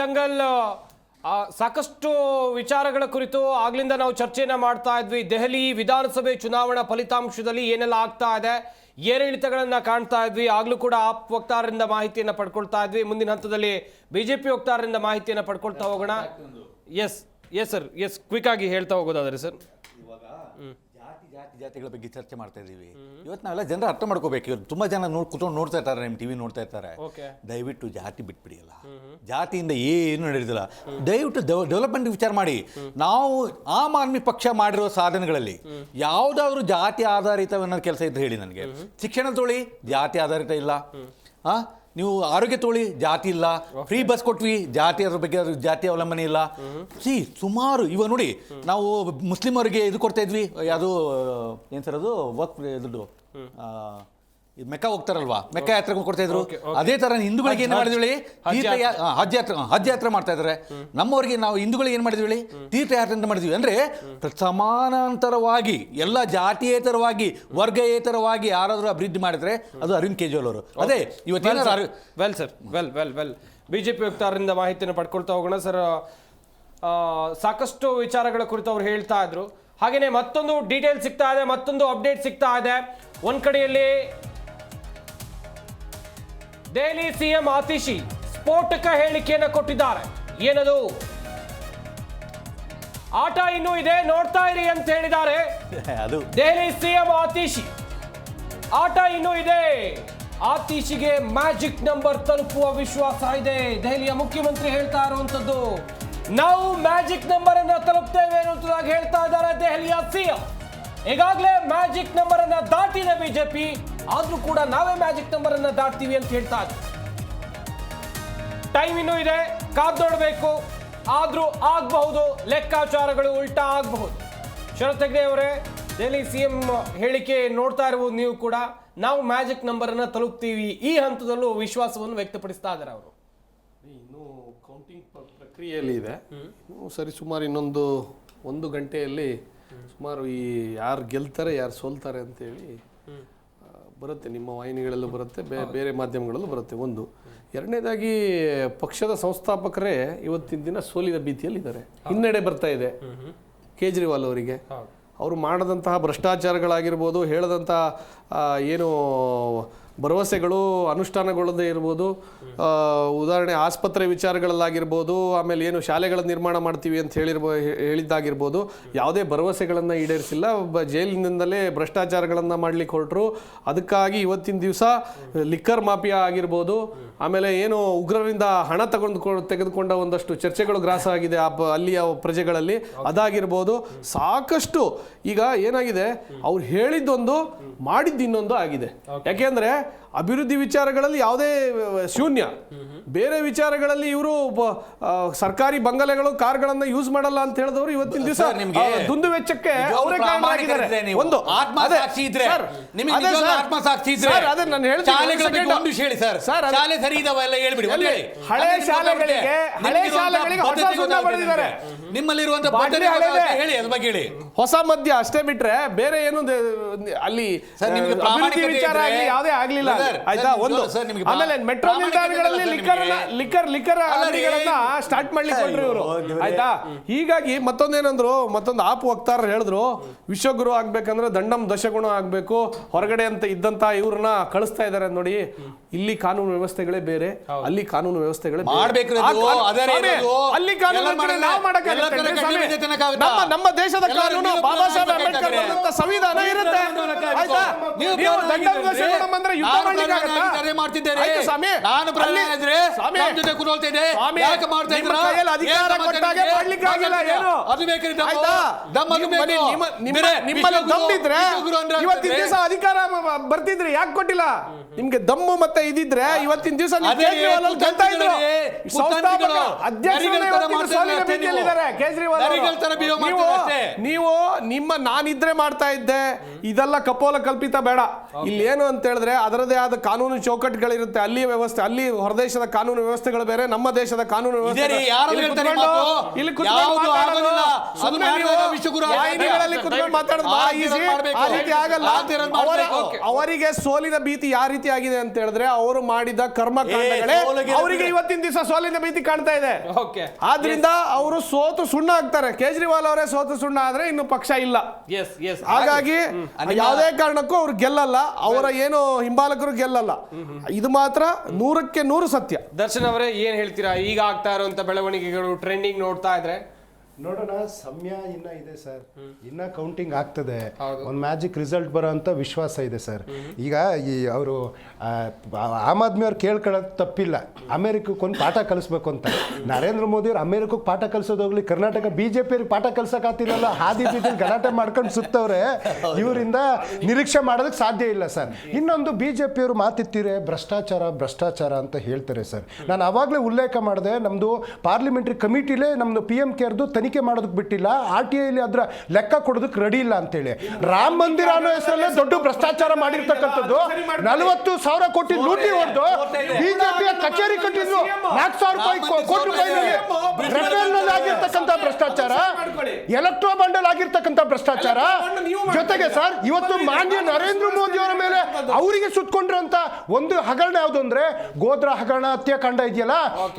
[SPEAKER 1] ದಂಗಲ್ ಸಾಕಷ್ಟು ವಿಚಾರಗಳ ಕುರಿತು ಆಗ್ಲಿಂದ ನಾವು ಚರ್ಚೆನ ಮಾಡ್ತಾ ಇದ್ವಿ. ದೆಹಲಿ ವಿಧಾನಸಭೆ ಚುನಾವಣಾ ಫಲಿತಾಂಶದಲ್ಲಿ ಏನೆಲ್ಲ ಆಗ್ತಾ ಇದೆ, ಏರಿಳಿತಗಳನ್ನ ಕಾಣ್ತಾ ಇದ್ವಿ. ಆಗ್ಲೂ ಕೂಡ ಆಪ್ ವಕ್ತಾರರಿಂದ ಮಾಹಿತಿಯನ್ನು ಪಡ್ಕೊಳ್ತಾ ಇದ್ವಿ. ಮುಂದಿನ ಹಂತದಲ್ಲಿ ಬಿಜೆಪಿ ವಕ್ತಾರರಿಂದ ಮಾಹಿತಿಯನ್ನು ಪಡ್ಕೊಳ್ತಾ ಹೋಗೋಣ. ಎಸ್ ಸರ್, ಕ್ವಿಕ್ ಆಗಿ ಹೇಳ್ತಾ ಹೋಗೋದಾದ್ರೆ ಸರ್,
[SPEAKER 2] ಜಾತಿಗಳ ಬಗ್ಗೆ ಚರ್ಚೆ ಮಾಡ್ತಾ ಇದ್ದೀವಿ. ಇವತ್ತು ನಾವೆಲ್ಲ ಜನರ ಅರ್ಥ ಮಾಡ್ಕೋಬೇಕು. ಇವತ್ತು ತುಂಬಾ ಜನ ಕೂತ್ಕೊಂಡು ನೋಡ್ತಾ ಇರ್ತಾರೆ, ನಿಮ್ಮ ಟಿವಿ ನೋಡ್ತಾ ಇರ್ತಾರೆ. ದಯವಿಟ್ಟು ಜಾತಿ ಬಿಟ್ಬಿಡಿಯಲ್ಲ, ಜಾತಿಯಿಂದ ಏನು ನಡೆಯೋದಿಲ್ಲ. ದಯವಿಟ್ಟು ಡೆವಲಪ್ಮೆಂಟ್ ವಿಚಾರ ಮಾಡಿ. ನಾವು ಆಮ್ ಆದ್ಮಿ ಪಕ್ಷ ಮಾಡಿರೋ ಸಾಧನೆಗಳಲ್ಲಿ ಯಾವುದಾದ್ರೂ ಜಾತಿ ಆಧಾರಿತ ಅನ್ನೋ ಕೆಲಸ ಇದ್ರೆ ಹೇಳಿ ನನಗೆ. ಶಿಕ್ಷಣ ತೊಳಿ, ಜಾತಿ ಆಧಾರಿತ ಇಲ್ಲ. ನೀವು ಆರೋಗ್ಯ ತೊಳಿ, ಜಾತಿ ಇಲ್ಲ. ಫ್ರೀ ಬಸ್ ಕೊಟ್ವಿ, ಜಾತಿ ಅದ್ರ ಬಗ್ಗೆ ಜಾತಿ ಅವಲಂಬನೆ ಇಲ್ಲ. ಸುಮಾರು ಇವಾಗ ನೋಡಿ, ನಾವು ಮುಸ್ಲಿಂ ಅವರಿಗೆ ಇದು ಕೊಡ್ತಾ ಇದ್ವಿ, ಯಾವುದು ಏನು ಸರ್ ಅದು ವರ್ಕ್ ದುಡ್ಡು, ಮೆಕ್ಕ ಹೋಗ್ತಾರಲ್ವಾ, ಮೆಕ್ಕ ಯಾತ್ರೆ ಕೊಡ್ತಾ ಇದ್ರು. ಅದೇ ತರ ಹಿಂದೂಗಳಿಗೆ ಏನ್ ಮಾಡಿದ್ವಿ, ಹಜ್ ಯಾತ್ರೆ ಮಾಡ್ತಾ ಇದಾರೆ. ನಮ್ಮವರಿಗೆ ನಾವು ಹಿಂದೂಗಳಿಗೆ ಏನ್ ಮಾಡಿದ್ವಿ, ತೀರ್ಥಯಾತ್ರೆ ಅಂತ ಮಾಡಿದ್ವಿ. ಅಂದ್ರೆ ಸಮಾನಾಂತರವಾಗಿ ಎಲ್ಲ ಜಾತಿಯೇತರವಾಗಿ ವರ್ಗಯೇತರವಾಗಿ ಯಾರಾದ್ರೂ ಅಭಿವೃದ್ಧಿ ಮಾಡಿದ್ರೆ ಅದು ಅರವಿಂದ್ ಕೇಜ್ರಿವಾಲ್ ಅವರು. ಅದೇ ಇವತ್ತೇನಾದ್ರು
[SPEAKER 1] ವೆಲ್ ಬಿಜೆಪಿ ವಕ್ತಾರರಿಂದ ಮಾಹಿತಿಯನ್ನು ಪಡ್ಕೊಳ್ತಾ ಹೋಗೋಣ ಸರ್. ಸಾಕಷ್ಟು ವಿಚಾರಗಳ ಕುರಿತು ಅವ್ರು ಹೇಳ್ತಾ ಇದ್ರು. ಹಾಗೇನೆ ಮತ್ತೊಂದು ಡೀಟೇಲ್ ಸಿಗ್ತಾ ಇದೆ, ಮತ್ತೊಂದು ಅಪ್ಡೇಟ್ ಸಿಗ್ತಾ ಇದೆ. ಒಂದ್ ಕಡೆಯಲ್ಲಿ ದೆಹಲಿ ಸಿಎಂ ಆತಿಶಿ ಸ್ಫೋಟಕ ಹೇಳಿಕೆಯನ್ನು ಕೊಟ್ಟಿದ್ದಾರೆ. ಏನದು? ಆಟ ಇನ್ನೂ ಇದೆ, ನೋಡ್ತಾ ಇರಿ ಅಂತ ಹೇಳಿದ್ದಾರೆ.
[SPEAKER 2] ಅದು
[SPEAKER 1] ದೆಹಲಿ ಸಿಎಂ ಆತಿಶಿ, ಆಟ ಇನ್ನೂ ಇದೆ. ಆತಿಶಿಗೆ ಮ್ಯಾಜಿಕ್ ನಂಬರ್ ತಲುಪುವ ವಿಶ್ವಾಸ ಇದೆ. ದೆಹಲಿಯ ಮುಖ್ಯಮಂತ್ರಿ ಹೇಳ್ತಾ ಇರುವಂತದ್ದು, ನಾವು ಮ್ಯಾಜಿಕ್ ನಂಬರ್ ಅನ್ನ ತಲುಪ್ತೇವೆ ಅನ್ನೋದಾಗಿ ಹೇಳ್ತಾ ಇದ್ದಾರೆ ದೆಹಲಿಯ ಸಿಎಂ. ಈಗಾಗಲೇ ಮ್ಯಾಜಿಕ್ ನಂಬರ್ ಅನ್ನ ದಾಟಿದೆ ಬಿಜೆಪಿ, ಆದ್ರೂ ಕೂಡ ನಾವೇ ಮ್ಯಾಜಿಕ್ ನಂಬರ್ ಅನ್ನ ದಾಟ್ತೀವಿ ಅಂತ ಹೇಳ್ತಾ ಇದ್ದಾರೆ. ಟೈಮ್ ಇನ್ನೂ ಇದೆ, ಕಾದ್ ನೋಡಬೇಕು. ಆದ್ರೂ ಆಗಬಹುದು, ಲೆಕ್ಕಾಚಾರಗಳು ಉಲ್ಟಾ ಆಗಬಹುದು. ಶರತ್ ಹೆಗ್ಡೆ ಅವರೇ, ದೆಹಲಿ ಸಿಎಂ ಹೇಳಿಕೆ ನೋಡ್ತಾ ಇರಬಹುದು ನೀವು ಕೂಡ. ನಾವು ಮ್ಯಾಜಿಕ್ ನಂಬರ್ ಅನ್ನ ತಲುಪ್ತೀವಿ, ಈ ಹಂತದಲ್ಲೂ ವಿಶ್ವಾಸವನ್ನು ವ್ಯಕ್ತಪಡಿಸ್ತಾ ಇದ್ದಾರೆ ಅವರು.
[SPEAKER 3] ಇನ್ನೂ ಕೌಂಟಿಂಗ್ ಪ್ರಕ್ರಿಯೆಯಲ್ಲಿ ಇದೆ. ಸರಿ ಸುಮಾರು ಇನ್ನೊಂದು 1 ಗಂಟೆಯಲ್ಲಿ ಸುಮಾರು ಈ ಯಾರು ಗೆಲ್ತಾರೆ ಯಾರು ಸೋಲ್ತಾರೆ ಅಂತೇಳಿ ಬರುತ್ತೆ. ನಿಮ್ಮ ವಾಹಿನಿಗಳಲ್ಲೂ ಬರುತ್ತೆ, ಬೇರೆ ಮಾಧ್ಯಮಗಳಲ್ಲೂ ಬರುತ್ತೆ. ಒಂದು ಎರಡನೇದಾಗಿ ಪಕ್ಷದ ಸಂಸ್ಥಾಪಕರೇ ಇವತ್ತಿನ ದಿನ ಸೋಲಿನ ಭೀತಿಯಲ್ಲಿದ್ದಾರೆ. ಹಿನ್ನಡೆ ಬರ್ತಾ ಇದೆ ಕೇಜ್ರಿವಾಲ್ ಅವರಿಗೆ. ಅವರು ಮಾಡದಂತಹ ಭ್ರಷ್ಟಾಚಾರಗಳಾಗಿರ್ಬೋದು, ಹೇಳದಂತಹ ಏನು ಭರವಸೆಗಳು ಅನುಷ್ಠಾನಗೊಳ್ಳದೇ ಇರ್ಬೋದು, ಉದಾಹರಣೆ ಆಸ್ಪತ್ರೆ ವಿಚಾರಗಳಲ್ಲಾಗಿರ್ಬೋದು, ಆಮೇಲೆ ಏನು ಶಾಲೆಗಳ ನಿರ್ಮಾಣ ಮಾಡ್ತೀವಿ ಅಂತ ಹೇಳಿದ್ದಾಗಿರ್ಬೋದು, ಯಾವುದೇ ಭರವಸೆಗಳನ್ನು ಈಡೇರಿಸಿಲ್ಲ. ಜೈಲಿನಿಂದಲೇ ಭ್ರಷ್ಟಾಚಾರಗಳನ್ನು ಮಾಡ್ಲಿಕ್ಕೆ ಹೊರಟರು. ಅದಕ್ಕಾಗಿ ಇವತ್ತಿನ ದಿವಸ ಲಿಕ್ಕರ್ ಮಾಫಿಯಾ ಆಗಿರ್ಬೋದು, ಆಮೇಲೆ ಏನು ಉಗ್ರರಿಂದ ಹಣ ತೆಗೆದುಕೊಂಡ ಒಂದಷ್ಟು ಚರ್ಚೆಗಳು ಗ್ರಾಸ ಆಗಿದೆ ಅಲ್ಲಿಯ ಪ್ರಜೆಗಳಲ್ಲಿ, ಅದಾಗಿರ್ಬೋದು. ಸಾಕಷ್ಟು ಈಗ ಏನಾಗಿದೆ, ಅವ್ರು ಹೇಳಿದ್ದೊಂದು ಮಾಡಿದ್ದು ಇನ್ನೊಂದು ಆಗಿದೆ. ಯಾಕೆಂದ್ರೆ ಅಭಿವೃದ್ಧಿ ವಿಚಾರಗಳಲ್ಲಿ ಯಾವುದೇ ಶೂನ್ಯ, ಬೇರೆ ವಿಚಾರಗಳಲ್ಲಿ ಇವರು ಸರ್ಕಾರಿ ಬಂಗಲೆಗಳು ಕಾರ್ಗಳನ್ನ ಯೂಸ್ ಮಾಡಲ್ಲ ಅಂತ ಹೇಳಿದವರು ಇವತ್ತಿನ ದಿವಸ ದುಂದು ವೆಚ್ಚಕ್ಕೆ ಅವರೇ ಕಾರಣರಾಗಿದ್ದಾರೆ. ಒಂದು
[SPEAKER 2] ಆತ್ಮಸಾಕ್ಷಿ ಇದ್ರೆ
[SPEAKER 3] ನಾನು ಹೇಳ್ತೀನಿ,
[SPEAKER 2] ಶಾಲೆ ಸರಿ ಇದಾವೆಲ್ಲ ಹೇಳ್ಬಿಡಿ.
[SPEAKER 3] ಹಳೆ ಶಾಲೆಗಳಿಗೆ ಹೊಸ ಸುಣ್ಣ ಬಳಿದಿದ್ದಾರೆ.
[SPEAKER 2] ನಿಮ್ಮಲ್ಲಿರುವಂತಹ ಹೇಳಿ ಅದ್ರ ಬಗ್ಗೆ ಹೇಳಿ.
[SPEAKER 3] ಹೊಸ ಮದ್ಯ ಅಷ್ಟೇ ಬಿಟ್ರೆ ಬೇರೆ ಏನು ಅಲ್ಲಿ ಅಭಿವೃದ್ಧಿ ವಿಚಾರ ಆಗಲಿ ಯಾವುದೇ ಆಗ್ಲಿಲ್ಲ. ಆಯ್ತಾ? ಒಂದು ಆಮೇಲೆ ಮೆಟ್ರೋ ನಿಲ್ದಾಣಗಳಲ್ಲಿ ಲಿಕ್ಕರ್ ಅಂಗಡಿಗಳನ್ನ ಸ್ಟಾರ್ಟ್ ಮಾಡ್ಲಿಕ್ಕೆ ಕೊಟ್ರು ಇವರು. ಆಯ್ತಾ? ಹೀಗಾಗಿ ಮತ್ತೊಂದೇನಂದ್ರು, ಮತ್ತೊಂದು ಆಪ್ ವಕ್ತಾರರು ಹೇಳಿದ್ರು, ವಿಶ್ವಗುರು ಆಗ್ಬೇಕಂದ್ರೆ ದಂಡಂ ದಶಗುಣ ಆಗ್ಬೇಕು, ಹೊರಗಡೆ ಅಂತ ಇದ್ದಂತ ಇವ್ರನ್ನ ಕಳಿಸ್ತಾ ಇದಾರೆ. ನೋಡಿ, ಇಲ್ಲಿ ಕಾನೂನು ವ್ಯವಸ್ಥೆಗಳೇ ಬೇರೆ, ಅಲ್ಲಿ ಕಾನೂನು ವ್ಯವಸ್ಥೆಗಳೇ ಅಲ್ಲಿ ನಮ್ಮ ದೇಶದ ಕಾನೂನು ಬಾಬಾ ಸಾಹೇಬ್ ಅಂಬೇಡ್ಕರ್ ಬರೆದಂತ ಸಂವಿಧಾನ ಇರುತ್ತೆ. ಆಯ್ತಾ? ನೀವು ದಂಡಂ ದಶಗುಣ ಅಂದ್ರೆ ಯುದ್ಧ ಮಾಡ್ಲಿಕ್ಕೆ ಆಗತ್ತಾ? ಅಧಿಕಾರ ಕೊಟ್ಟಾಗ ಮಾಡ್ಲಿಕ್ಕೆ ಆಗಿಲ್ಲ. ಏನು ನಿಮ್ಮಲ್ಲಿ ದಮ್ಮಿದ್ರೆ ಇವತ್ತಿನ ದಿವಸ ಅಧಿಕಾರ ಬರ್ತಿದ್ರಿ, ಯಾಕೆ ಕೊಟ್ಟಿಲ್ಲ? ನಿಮ್ಗೆ ದಮ್ಮು ಮತ್ತೆ ಇದಿದ್ರೆ ಇವತ್ತಿನ ದಿವಸ ಕೇಜ್ರಿವಾಲ್ ನೀವು ನಾನಿದ್ರೆ ಮಾಡ್ತಾ ಇದ್ದೆ. ಇದೆಲ್ಲ ಕಪೋಲ ಕಲ್ಪಿತ ಬೇಡ. ಇಲ್ಲಿ ಏನು ಅಂತ ಹೇಳಿದ್ರೆ ಅದರದೇ ಆದ ಕಾನೂನು ಚೌಕಟ್ಟುಗಳಿರುತ್ತೆ. ಅಲ್ಲಿ ವ್ಯವಸ್ಥೆ, ಅಲ್ಲಿ ಹೊರದೇಶದ ಕಾನೂನು ವ್ಯವಸ್ಥೆಗಳು ಬೇರೆ, ನಮ್ಮ ದೇಶದ ಕಾನೂನು ವ್ಯವಸ್ಥೆ ಅವರಿಗೆ ಸೋಲಿನ ಭೀತಿ ಯಾವ ರೀತಿ ಆಗಿದೆ ಅಂತ ಹೇಳಿದ್ರೆ, ಅವರು ಮಾಡಿದ ಕರ್ಮಕಾಂಡಗಳೇ ಅವರಿಗೆ ಇವತ್ತಿನ ದಿವಸ ಸೋಲಿನ ಭೀತಿ ಕಾಣ್ತಾ ಇದೆ. ಆದ್ರಿಂದ ಅವರು ಸೋತು ಸುಣ್ಣ ಆಗ್ತಾರೆ. ಕೇಜ್ರಿವಾಲ್ ಅವರೇ ಸೋತು ಸುಣ್ಣ ಆದ್ರೆ ಇನ್ನು ಪಕ್ಷ ಇಲ್ಲ. ಹಾಗಾಗಿ ಯಾವುದೇ ಕಾರಣಕ್ಕೂ ಅವ್ರು ಗೆಲ್ಲಲ್ಲ, ಅವರ ಏನು ಹಿಂಬಾಲಕರು ಗೆಲ್ಲಲ್ಲ. ಇದು ಮಾತ್ರ 100ಕ್ಕೆ 100 ಸತ್ಯ.
[SPEAKER 1] ದರ್ಶನ್ ಅವರೇ, ಏನ್ ಹೇಳ್ತೀರಾ? ಈಗ ಆಗ್ತಾ ಇರುವಂತ ಬೆಳವಣಿಗೆಗಳು, ಟ್ರೆಂಡಿಂಗ್ ನೋಡ್ತಾ ಇದ್ರೆ?
[SPEAKER 4] ನೋಡೋಣ, ಸಮಯ ಇನ್ನ ಇದೆ ಸರ್, ಇನ್ನ ಕೌಂಟಿಂಗ್ ಆಗ್ತದೆ. ಒಂದು ಮ್ಯಾಜಿಕ್ ರಿಸಲ್ಟ್ ಬರೋ ಅಂತ ವಿಶ್ವಾಸ ಇದೆ ಸರ್. ಈಗ ಈ ಅವರು ಆಮ್ ಆದ್ಮಿ ಅವ್ರು ಕೇಳ್ಕೊಳ್ಳೋದು ತಪ್ಪಿಲ್ಲ, ಅಮೆರಿಕಕ್ಕೊಂದು ಪಾಠ ಕಲಿಸ್ಬೇಕು ಅಂತ. ನರೇಂದ್ರ ಮೋದಿ ಅವ್ರು ಅಮೆರಿಕಕ್ಕೆ ಪಾಠ ಕಲಿಸೋದು ಹೋಗ್ಲಿ, ಕರ್ನಾಟಕ ಬಿಜೆಪಿ ಅವ್ರಿಗೆ ಪಾಠ ಕಲ್ಸಕ್ಕಾಗ್ತಿರಲ್ಲ, ಹಾದಿ ಬೀದಿ ಗಲಾಟೆ ಮಾಡ್ಕೊಂಡು ಸುತ್ತವ್ರೆ. ಇವರಿಂದ ನಿರೀಕ್ಷೆ ಮಾಡೋದಕ್ಕೆ ಸಾಧ್ಯ ಇಲ್ಲ ಸರ್. ಇನ್ನೊಂದು, ಬಿಜೆಪಿ ಅವರು ಮಾತಿತ್ತಿರೆ ಭ್ರಷ್ಟಾಚಾರ ಅಂತ ಹೇಳ್ತಾರೆ ಸರ್. ನಾನು ಅವಾಗಲೇ ಉಲ್ಲೇಖ ಮಾಡಿದೆ, ನಮ್ಮದು ಪಾರ್ಲಿಮೆಂಟ್ರಿ ಕಮಿಟಿಲೇ ನಮ್ಮದು PM ಕೇರ್ದು ತನಿಖೆ ಮಾಡೋದಕ್ಕೆ ಬಿಟ್ಟಿಲ್ಲ, RTI ಅದರ ಲೆಕ್ಕ ಕೊಡೋದಕ್ಕೆ ರೆಡಿ ಇಲ್ಲ ಅಂತೇಳಿ. ರಾಮ ಮಂದಿರ ಅನ್ನೋ ಹೆಸರಲ್ಲೇ ದೊಡ್ಡ ಭ್ರಷ್ಟಾಚಾರ ಮಾಡಿರ್ತಕ್ಕಂಥದ್ದು, 40,000 ಕೋಟಿ ಲೂಟಿ ಹೊಡೆದು ಬಿಜೆಪಿಯ ಕಚೇರಿ ಕಟ್ಟಿದ್ರು 4,000 ಕೋಟಿ ರೂಪಾಯಿನಲ್ಲಿ. ರಫೇಲ್ನಲ್ಲಿ ಆಗಿರ್ತಕ್ಕಂಥ ಭ್ರಷ್ಟಾಚಾರ, ಎಲೆಕ್ಟ್ರೋ ಬಂಡಲ್ ಆಗಿರ್ತಕ್ಕಂಥ ಭ್ರಷ್ಟಾಚಾರ, ಜೊತೆಗೆ ಸರ್ ಇವತ್ತು ಮಾನ್ಯ ನರೇಂದ್ರ ಮೋದಿ ಅವರ ಮೇಲೆ ಅವರಿಗೆ ಸುತ್ತಕೊಂಡಿರೋಂಥ ಒಂದು ಹಗರಣ ಯಾವುದು ಅಂದ್ರೆ ಗೋಧ್ರಾ ಹಗರಣ, ಹತ್ಯಾಕಾಂಡ ಇದೆಯಲ್ಲ.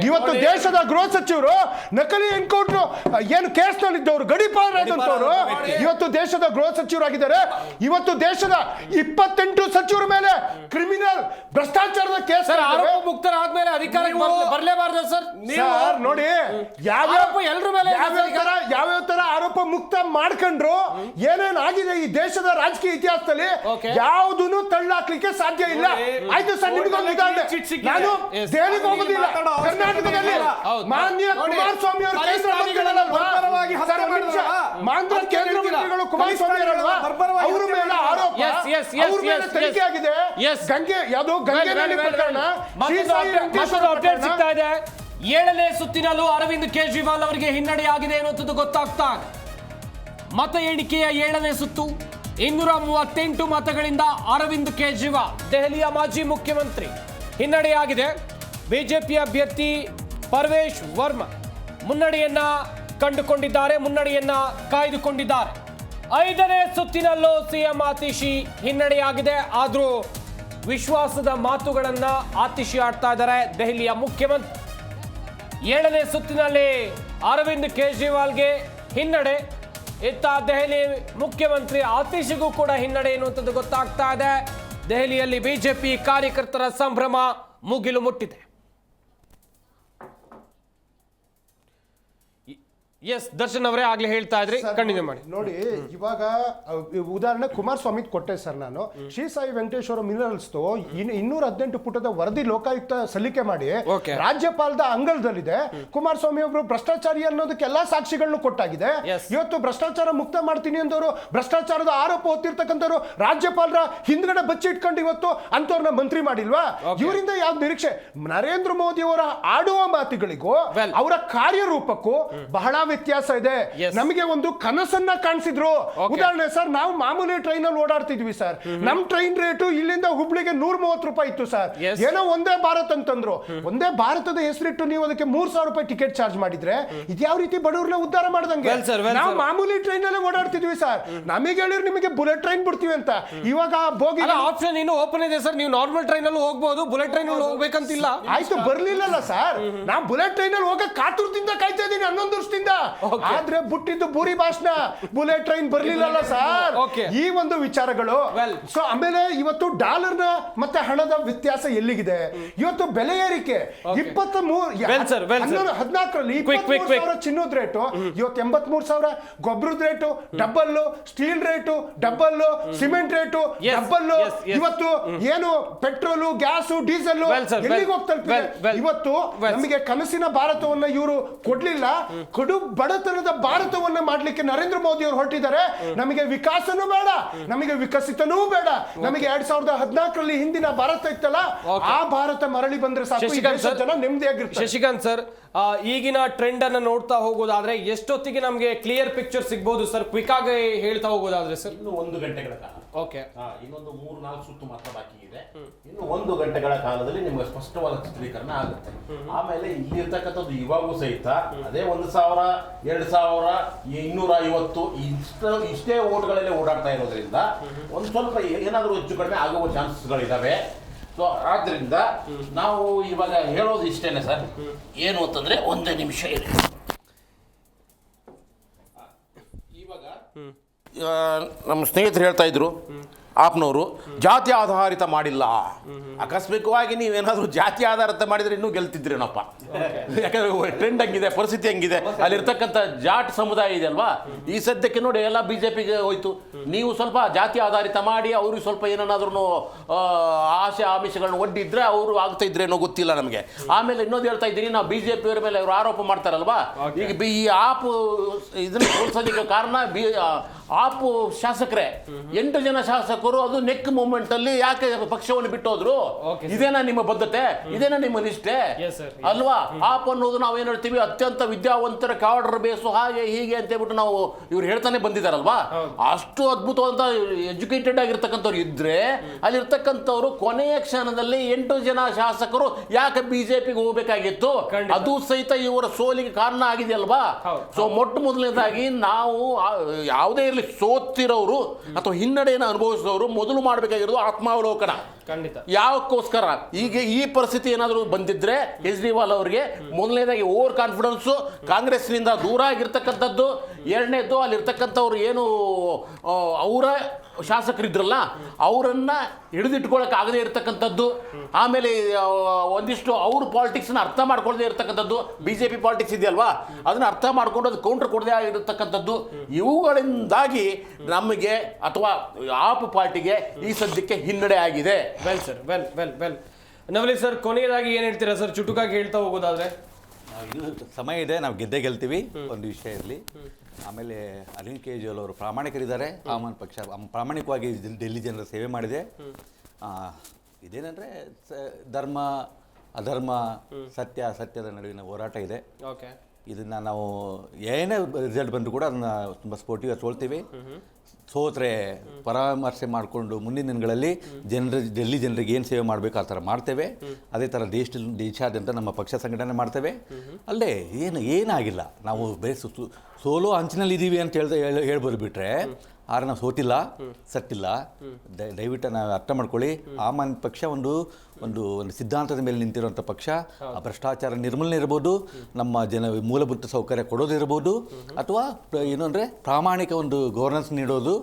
[SPEAKER 4] ಇವತ್ತು ದೇಶದ ಗೃಹ ಸಚಿವರು ನಕಲಿ ಎನ್ಕೌಂಟರ್ ಏನು ಕೇಸ್ನಲ್ಲಿದ್ದವರು ಗಡಿಪಾರಾದಂತವರು ಇವತ್ತು ದೇಶದ ಗೃಹ ಸಚಿವರಾಗಿದ್ದಾರೆ. ಇವತ್ತು ದೇಶದ 28 ಸಚಿವರ ಮೇಲೆ ಕ್ರಿಮಿನಲ್ ಭ್ರಷ್ಟಾಚಾರದ ಕೇಸ್
[SPEAKER 1] ಆರೋಪ ಮುಕ್ತರಾದ್ಮೇಲೆ ಅಧಿಕಾರಕ್ಕೆ ಬರಲೇಬಾರ್ದು ಸರ್.
[SPEAKER 4] ಸರ್ ನೋಡಿ
[SPEAKER 1] ಆರೋಪ ಎಲ್ರ ಮೇಲೆ
[SPEAKER 4] ಯಾವ್ಯಾವ ತರ ಆರೋಪ ಮುಕ್ತ ಮಾಡ್ಕೊಂಡ್ರು ಏನೇನ್ ಆಗಿದೆ ಈ ದೇಶದ ರಾಜಕೀಯ ಇತಿಹಾಸದಲ್ಲಿ ಯಾವುದನ್ನು ತಳ್ಳಾಕ್ಲಿಕ್ಕೆ ಸಾಧ್ಯ ಇಲ್ಲ. ಆಯ್ತು ಸರ್, ನಿಮಗೊಂದು ಉದಾಹರಣೆ, ನಾನು ದೆಹಲಿಗೆ ಹೋಗೋದಿಲ್ಲ, ಕರ್ನಾಟಕದಲ್ಲಿ ಮಾನ್ಯ ಕುಮಾರಸ್ವಾಮಿ ಅವರು ಕೇಂದ್ರ ಮಂತ್ರಿಗಳಲ್ವಾ, ಮಾನ್ಯ ಕೇಂದ್ರ ಮಂತ್ರಿಗಳು ಕುಮಾರಸ್ವಾಮಿ ಅವರಲ್ವಾ, ಅವರ ಮೇಲೆ ಆರೋಪ, ಅವ್ರ ಮೇಲೆ ತನಿಖೆ ಆಗಿದೆ. ಗಂಗೆ ಯಾವುದು ಗಂಗೆ ನದಿ ಪ್ರಕರಣ,
[SPEAKER 1] ಅಪ್ಡೇಟ್ ಸಿಗ್ತಾ ಇದೆ. 7ನೇ ಸುತ್ತಿನಲ್ಲೂ ಅರವಿಂದ್ ಕೇಜ್ರಿವಾಲ್ ಅವರಿಗೆ ಹಿನ್ನಡೆಯಾಗಿದೆ ಅನ್ನುವಂಥದ್ದು ಗೊತ್ತಾಗ್ತಾ ಇದೆ. ಮತ ಎಣಿಕೆಯ 7ನೇ ಸುತ್ತು 238 ಮತಗಳಿಂದ ಅರವಿಂದ್ ಕೇಜ್ರಿವಾಲ್ ದೆಹಲಿಯ ಮಾಜಿ ಮುಖ್ಯಮಂತ್ರಿ ಹಿನ್ನಡೆಯಾಗಿದೆ. ಬಿಜೆಪಿ ಅಭ್ಯರ್ಥಿ ಪರ್ವೇಶ್ ವರ್ಮಾ ಮುನ್ನಡೆಯನ್ನ ಕಂಡುಕೊಂಡಿದ್ದಾರೆ, ಮುನ್ನಡೆಯನ್ನ ಕಾಯ್ದುಕೊಂಡಿದ್ದಾರೆ. 5ನೇ ಸುತ್ತಿನಲ್ಲೂ ಸಿಎಂ ಆತಿಶಿ ಹಿನ್ನಡೆಯಾಗಿದೆ. ಆದರೂ ವಿಶ್ವಾಸದ ಮಾತುಗಳನ್ನ ಆತಿಶಿ ಆಡ್ತಾ ಇದ್ದಾರೆ ದೆಹಲಿಯ ಮುಖ್ಯಮಂತ್ರಿ. 7ನೇ ಸುತ್ತಿನಲ್ಲಿ ಅರವಿಂದ್ ಕೇಜ್ರಿವಾಲ್ಗೆ ಹಿನ್ನಡೆ, ಇತ್ತ ದೆಹಲಿ ಮುಖ್ಯಮಂತ್ರಿ ಆತಿಶಿಗೂ ಕೂಡ ಹಿನ್ನಡೆ ಎನ್ನುವಂಥದ್ದು ಗೊತ್ತಾಗ್ತಾ ಇದೆ. ದೆಹಲಿಯಲ್ಲಿ ಬಿಜೆಪಿ ಕಾರ್ಯಕರ್ತರ ಸಂಭ್ರಮ ಮುಗಿಲು ಮುಟ್ಟಿದೆ. ಎಸ್ ದರ್ಶನ್ ಅವರೇ ಆಗ್ಲೇ ಹೇಳ್ತಾ ಇದ್ರಿ, ಕಂಟಿನ್ಯೂ ಮಾಡಿ.
[SPEAKER 4] ನೋಡಿ, ಇವಾಗ ಉದಾಹರಣೆ ಕುಮಾರಸ್ವಾಮಿ ಕೊಟ್ಟೆ ಸರ್ ನಾನು. ಶ್ರೀ ಸಾಯಿ ವೆಂಕಟೇಶ್ವರ ಮಿನರಲ್ಸ್ 218 ಪುಟದ ವರದಿ ಲೋಕಾಯುಕ್ತ ಸಲ್ಲಿಕೆ ಮಾಡಿ ರಾಜ್ಯಪಾಲದ ಅಂಗಳದಲ್ಲಿದೆ. ಕುಮಾರಸ್ವಾಮಿ ಒಬ್ರು ಭ್ರಷ್ಟಾಚಾರಿ ಅನ್ನೋದಕ್ಕೆ ಎಲ್ಲಾ ಸಾಕ್ಷಿಗಳನ್ನು ಕೊಟ್ಟಾಗಿದೆ. ಇವತ್ತು ಭ್ರಷ್ಟಾಚಾರ ಮುಕ್ತ ಮಾಡ್ತೀನಿ ಅಂದವರು, ಭ್ರಷ್ಟಾಚಾರದ ಆರೋಪ ಹೊತ್ತಿರ್ತಕ್ಕಂಥವ್ರು ರಾಜ್ಯಪಾಲರ ಹಿಂದ್ಗಡೆ ಬಚ್ಚಿಟ್ಕೊಂಡು ಇವತ್ತು ಅಂತವ್ರನ್ನ ಮಂತ್ರಿ ಮಾಡಿಲ್ವಾ? ಇವರಿಂದ ಯಾವ್ದು ನಿರೀಕ್ಷೆ? ನರೇಂದ್ರ ಮೋದಿ ಅವರ ಆಡುವ ಮಾತುಗಳಿಗೂ ಅವರ ಕಾರ್ಯರೂಪಕ್ಕೂ ಬಹಳ ವ್ಯತ್ಯಾಸ ಇದೆ. ನಮಗೆ ಒಂದು ಕನಸನ್ನ ಕಾಣಿಸಿದ್ರು. ಉದಾಹರಣೆ ಸರ್, ನಾವು ಮಾಮೂಲಿ ಟ್ರೈನ್ ಅಲ್ಲಿ ಓಡಾಡ್ತಿದ್ವಿ ಸರ್. ನಮ್ ಟ್ರೈನ್ ರೇಟು ಇಲ್ಲಿಂದ ಹುಬ್ಳಿಗೆ 130 ರೂಪಾಯಿ ಇತ್ತು ಸರ್. ಏನೋ ಒಂದೇ ಭಾರತ್ ಅಂತಂದ್ರು. ಒಂದೇ ಭಾರತದ ಹೆಸರಿಟ್ಟು ನೀವು ಅದಕ್ಕೆ 3000 ರೂಪಾಯಿ ಟಿಕೆಟ್ ಚಾರ್ಜ್ ಮಾಡಿದ್ರೆ ಇದ್ಯಾವ ರೀತಿ ಬಡವ್ರನ್ನ ಉದ್ಧಾರ ಮಾಡ್ದಂಗೆ? ನಾವು ಮಾಮೂಲಿ ಟ್ರೈನ್ ಅಲ್ಲೇ ಓಡಾಡ್ತಿದ್ವಿ ಸರ್. ನಮಗೆ ಹೇಳಿರ್ ನಿಮಗೆ ಬುಲೆಟ್ ಟ್ರೈನ್ ಬಿಡ್ತೀವಿ ಅಂತ. ಇವಾಗ ಬೋಗಿ
[SPEAKER 1] ಆಪ್ಷನ್ ಇನ್ನು ಓಪನ್ ಇದೆ ಸರ್. ನೀವು ನಾರ್ಮಲ್ ಟ್ರೈನ್ ಅಲ್ಲಿ ಹೋಗ್ಬೋದು, ಬುಲೆಟ್ ಟ್ರೈನ್ ಅಲ್ಲಿ ಹೋಗ್ಬೇಕಂತಿಲ್ಲ.
[SPEAKER 4] ಆಯ್ತು, ಬರ್ಲಿಲ್ಲಲ್ಲ ಸರ್. ನಾವು ಬುಲೆಟ್ ಟ್ರೈನ್ ಅಲ್ಲಿ ಹೋಗಕ್ ಕಾತುರದಿಂದ ಕಾಯ್ತಾ ಇದ್ದೀನಿ 11 ವರ್ಷದಿಂದ. ಆದ್ರೆ ಬುಟ್ಟಿದ್ದು ಬೂರಿ ಭಾಷಣ, ಬುಲೆಟ್ ಟ್ರೈನ್ ಬರ್ಲಿಲ್ಲಲ್ಲ ಸರ್. ಈ ಒಂದು ವಿಚಾರಗಳು. ಸೊ ಆಮೇಲೆ ಇವತ್ತು ಡಾಲರ್ನ ಮತ್ತೆ ಹಣದ ವ್ಯತ್ಯಾಸ ಎಲ್ಲಿಗಿದೆ? ಇವತ್ತು ಬೆಲೆ ಏರಿಕೆ 14ರಲ್ಲಿ 23,000 ಚಿನ್ನದ ರೇಟು, ಇವತ್ತು 83,000. ಗೊಬ್ಬರದ rate double, steel rate double, cement rate double. ಇವತ್ತು ಏನು ಪೆಟ್ರೋಲು, ಗ್ಯಾಸು, ಡೀಸೆಲ್ ಎಲ್ಲಿಗೆ ಹೋಗ್ತಾ? ಇವತ್ತು ನಮಗೆ ಕನಸಿನ ಭಾರತವನ್ನ ಇವರು ಕೊಡ್ಲಿಲ್ಲ. ಕಡು ಬಡತನದ ಭಾರತವನ್ನ ಮಾಡ್ಲಿಕ್ಕೆ ನರೇಂದ್ರ ಮೋದಿ ಅವರು ಹೊರಟಿದ್ದಾರೆ. ನಮಗೆ ವಿಕಾಸನೂ ಬೇಡ, ನಮಗೆ ವಿಕಸಿತನೂ ಬೇಡ. ನಮಗೆ 2014ರಲ್ಲಿ ಹಿಂದಿನ ಭಾರತ ಇತ್ತಲ್ಲ, ಆ ಭಾರತ ಮರಳಿ ಬಂದ್ರೆ ಸಾಕು, ಜನ ನೆಮ್ಮದಿಯಾಗಿರ್ತಾರೆ.
[SPEAKER 1] ಶಶಿಕಾಂತ್ ಸರ್, ಈಗಿನ ಟ್ರೆಂಡ್ ಅನ್ನ ನೋಡ್ತಾ ಹೋಗೋದಾದ್ರೆ ಎಷ್ಟೊತ್ತಿಗೆ ನಮಗೆ ಕ್ಲಿಯರ್ ಪಿಕ್ಚರ್ ಸಿಗಬಹುದು ಸರ್? ಕ್ವಿಕ್ ಆಗಿ ಹೇಳ್ತಾ ಹೋಗೋದಾದ್ರೆ ಸರ್.
[SPEAKER 5] ಇನ್ನು 1 ಗಂಟೆಗಳ ಕಾಲ.
[SPEAKER 1] ಓಕೆ,
[SPEAKER 5] ಇನ್ನೊಂದು 3-4 ಸುತ್ತು ಮಾತ್ರ ಬಾಕಿ ಇದೆ. ಇನ್ನು 1 ಗಂಟೆಗಳ ಕಾಲದಲ್ಲಿ ನಿಮ್ಗೆ ಸ್ಪಷ್ಟವಾದ ಚಿತ್ರೀಕರಣ ಆಗುತ್ತೆ. ಆಮೇಲೆ ಇಲ್ಲಿ ಇರ್ತಕ್ಕಂಥದ್ದು ಇವಾಗೂ ಸಹಿತ ಅದೇ 1,000, 2,000, 250 ಇಷ್ಟೇ ಓಟ್ಗಳಲ್ಲಿ ಓಡಾಡ್ತಾ ಇರೋದ್ರಿಂದ ಒಂದು ಸ್ವಲ್ಪ ಏನಾದರೂ ಹೆಚ್ಚು ಕಡಿಮೆ ಆಗುವ ಚಾನ್ಸಸ್ಗಳಿದಾವೆ. ಸೊ ಆದ್ರಿಂದ ನಾವು ಇವಾಗ ಹೇಳೋದು ಇಷ್ಟೇನೆ ಸರ್. ಏನು ಅಂತಂದ್ರೆ 1 ನಿಮಿಷ ಇದೆ. ಇವಾಗ ನಮ್ಮ ಸ್ನೇಹಿತರು ಹೇಳ್ತಾ ಇದ್ರು, ಆಪ್ನವರು ಜಾತಿ ಆಧಾರಿತ ಮಾಡಿಲ್ಲ. ಆಕಸ್ಮಿಕವಾಗಿ ನೀವೇನಾದರೂ ಜಾತಿ ಆಧಾರಿತ ಮಾಡಿದ್ರೆ ಇನ್ನೂ ಗೆಲ್ತಿದ್ರೇನಪ್ಪ. ಯಾಕಂದ್ರೆ ಟ್ರೆಂಡ್ ಹಂಗಿದೆ, ಪರಿಸ್ಥಿತಿ ಹಂಗಿದೆ. ಅಲ್ಲಿರ್ತಕ್ಕಂಥ ಜಾಟ್ ಸಮುದಾಯ ಇದೆ ಅಲ್ವಾ, ಈ ಸದ್ಯಕ್ಕೆ ನೋಡಿ ಎಲ್ಲ ಬಿಜೆಪಿಗೆ ಹೋಯ್ತು. ನೀವು ಸ್ವಲ್ಪ ಜಾತಿ ಆಧಾರಿತ ಮಾಡಿ ಅವ್ರಿಗೆ ಸ್ವಲ್ಪ ಏನಾದ್ರೂ ಆಸೆ ಆಮಿಷಗಳನ್ನ ಒಡ್ಡಿದ್ರೆ ಅವರು ಆಗ್ತಾ ಇದ್ರೇನೋ ಗೊತ್ತಿಲ್ಲ ನಮಗೆ. ಆಮೇಲೆ ಇನ್ನೊಂದು ಹೇಳ್ತಾ ಇದ್ದೀನಿ, ನಾವು ಬಿಜೆಪಿಯವರ ಮೇಲೆ ಅವರು ಆರೋಪ ಮಾಡ್ತಾರಲ್ವಾ, ಈಗ ಈ ಆಪ್ ಇದನ್ನ ಸೋಲ್ಸೋದಕ್ಕೆ ಕಾರಣ ಆಪ್ ಶಾಸಕರೇ. 8 ಜನ ಶಾಸಕರು ಅದು ನೆಕ್ ಮೂವ್ಮೆಂಟ್ ಅಲ್ಲಿ ಯಾಕೆ ಪಕ್ಷವನ್ನು ಬಿಟ್ಟೋದ್ರು? ಇದೇನಾ ನಿಮ್ಮ ಬದ್ಧತೆ? ಇದೇನಾ ನಿಮ್ಮ ನಿಷ್ಠೆ ಅಲ್ವಾ? ಆಪ್ ಅನ್ನೋದು ನಾವು ಏನ್ ಹೇಳ್ತೀವಿ, ಅತ್ಯಂತ ವಿದ್ಯಾವಂತರ ಕಾವಡರ್ ಬೇಸು ಹಾಗೆ ಹೀಗೆ ಅಂತ ಹೇಳ್ಬಿಟ್ಟು ನಾವು ಇವ್ರು ಹೇಳ್ತಾನೆ ಬಂದಿದಾರಲ್ವಾ. ಅಷ್ಟು ಅದ್ಭುತವಾದ ಎಜುಕೇಟೆಡ್ ಆಗಿರ್ತಕ್ಕಂಥವ್ರು ಇದ್ರೆ ಅಲ್ಲಿರ್ತಕ್ಕಂಥವ್ರು ಕೊನೆಯ ಕ್ಷಣದಲ್ಲಿ 8 ಜನ ಶಾಸಕರು ಯಾಕೆ ಬಿಜೆಪಿಗೆ ಹೋಗ್ಬೇಕಾಗಿತ್ತು? ಅದು ಸಹಿತ ಇವರ ಸೋಲಿಗೆ ಕಾರಣ ಆಗಿದೆ ಅಲ್ವಾ. ಸೊ ಮೊಟ್ಟ ಮೊದಲನೇದಾಗಿ ನಾವು ಯಾವುದೇ ಇರಲಿ, ಸೋತಿರೋರು ಅಥವಾ ಹಿನ್ನಡೆಯನ್ನು ಅನುಭವಿಸಿದವರು ಮೊದಲು ಮಾಡಬೇಕಾಗಿರೋದು ಆತ್ಮಾವಲೋಕನ.
[SPEAKER 1] ಖಂಡಿತ.
[SPEAKER 5] ಯಾವಕ್ಕೋಸ್ಕರ ಈಗ ಈ ಪರಿಸ್ಥಿತಿ ಏನಾದರೂ ಬಂದಿದ್ರೆ ಕೇಜ್ರಿವಾಲ್ ಅವರಿಗೆ ಮೊದಲನೇದಾಗಿ ಓವರ್ ಕಾನ್ಫಿಡೆನ್ಸು, ಕಾಂಗ್ರೆಸ್ನಿಂದ ದೂರ ಆಗಿರ್ತಕ್ಕಂಥದ್ದು, ಎರಡನೇದು ಅಲ್ಲಿರ್ತಕ್ಕಂಥವ್ರು ಏನು ಅವರ ಶಾಸಕರಿದ್ರಲ್ಲ ಅವರನ್ನ ಹಿಡಿದಿಟ್ಕೊಳ್ಳೋಕೆ ಆಗದೆ ಇರತಕ್ಕಂಥದ್ದು, ಆಮೇಲೆ ಒಂದಿಷ್ಟು ಅವ್ರ ಪಾಲಿಟಿಕ್ಸ್ನ ಅರ್ಥ ಮಾಡ್ಕೊಳ್ಳದೆ ಇರತಕ್ಕಂಥದ್ದು, BJP ಪಾಲಿಟಿಕ್ಸ್ ಇದೆಯಲ್ವಾ ಅದನ್ನ ಅರ್ಥ ಮಾಡ್ಕೊಂಡು ಅದು ಕೌಂಟರ್ ಕೊಡದೆ ಆಗಿರತಕ್ಕಂಥದ್ದು, ಇವುಗಳಿಂದಾಗಿ ನಮಗೆ ಅಥವಾ ಆಪ್ ಪಾರ್ಟಿಗೆ ಈ ಸದ್ಯಕ್ಕೆ ಹಿನ್ನಡೆ ಆಗಿದೆ.
[SPEAKER 1] Well sir, well well well. Navali sir, ಕೊನೆಯದಾಗಿ ಏನು ಹೇಳ್ತೀರಾ ಸರ್, ಚುಟುಕಾಗಿ ಹೇಳ್ತಾ ಹೋಗೋದಾದ್ರೆ?
[SPEAKER 2] ಇದು ಸಮಯ ಇದೆ, ನಾವು ಗೆಲ್ತೀವಿ ಒಂದು ವಿಷಯದಲ್ಲಿ. ಆಮೇಲೆ ಅರವಿಂದ್ ಕೇಜ್ರಿವಾಲ್ ಅವರು ಪ್ರಾಮಾಣಿಕರಿದ್ದಾರೆ. ಆಮ್ ಆದ್ಮಿ ಪಕ್ಷ ಪ್ರಾಮಾಣಿಕವಾಗಿ ಡೆಲ್ಲಿ ಜನರ ಸೇವೆ ಮಾಡಿದೆ. ಇದೇನೆಂದರೆ ಧರ್ಮ ಅಧರ್ಮ, ಸತ್ಯದ ನಡುವಿನ ಹೋರಾಟ ಇದೆ.
[SPEAKER 1] ಓಕೆ,
[SPEAKER 2] ಇದನ್ನು ನಾವು ಏನೇ ರಿಸಲ್ಟ್ ಬಂದರೂ ಕೂಡ ಅದನ್ನು ತುಂಬ ಸ್ಪೋರ್ಟಿವ್ ತೋಳ್ತೀವಿ. ಸೋತ್ರೆ ಪರಾಮರ್ಶೆ ಮಾಡಿಕೊಂಡು ಮುಂದಿನ ದಿನಗಳಲ್ಲಿ ಡೆಲ್ಲಿ ಜನರಿಗೆ ಏನು ಸೇವೆ ಮಾಡಬೇಕು ಆ ಥರ ಮಾಡ್ತೇವೆ. ಅದೇ ಥರ ದೇಶಾದ್ಯಂತ ನಮ್ಮ ಪಕ್ಷ ಸಂಘಟನೆ ಮಾಡ್ತೇವೆ. ಅಲ್ಲೇ ಏನಾಗಿಲ್ಲ, ನಾವು ಬೇರೆ ಸೋಲೋ ಅಂಚಿನಲ್ಲಿ ಇದ್ದೀವಿ ಅಂತ ಹೇಳ್ಬೋದು ಬಿಟ್ರೆ ಆದ್ರೆ ನಾವು ಸೋತಿಲ್ಲ, ಸತ್ತಿಲ್ಲ. ದಯವಿಟ್ಟು ನಾವು ಅರ್ಥ ಮಾಡ್ಕೊಳ್ಳಿ. ಆಮ್ ಆದ್ಮಿ ಪಕ್ಷ ಒಂದು ಸಿದ್ಧಾಂತದ ಮೇಲೆ ನಿಂತಿರುವಂಥ ಪಕ್ಷ. ಆ ಭ್ರಷ್ಟಾಚಾರ ನಿರ್ಮೂಲನೆ ಇರ್ಬೋದು, ನಮ್ಮ ಮೂಲಭೂತ ಸೌಕರ್ಯ ಕೊಡೋದಿರ್ಬೋದು, ಅಥವಾ ಏನು ಅಂದರೆ ಪ್ರಾಮಾಣಿಕ ಒಂದು ಗವರ್ನೆನ್ಸ್ ನೀಡೋದು,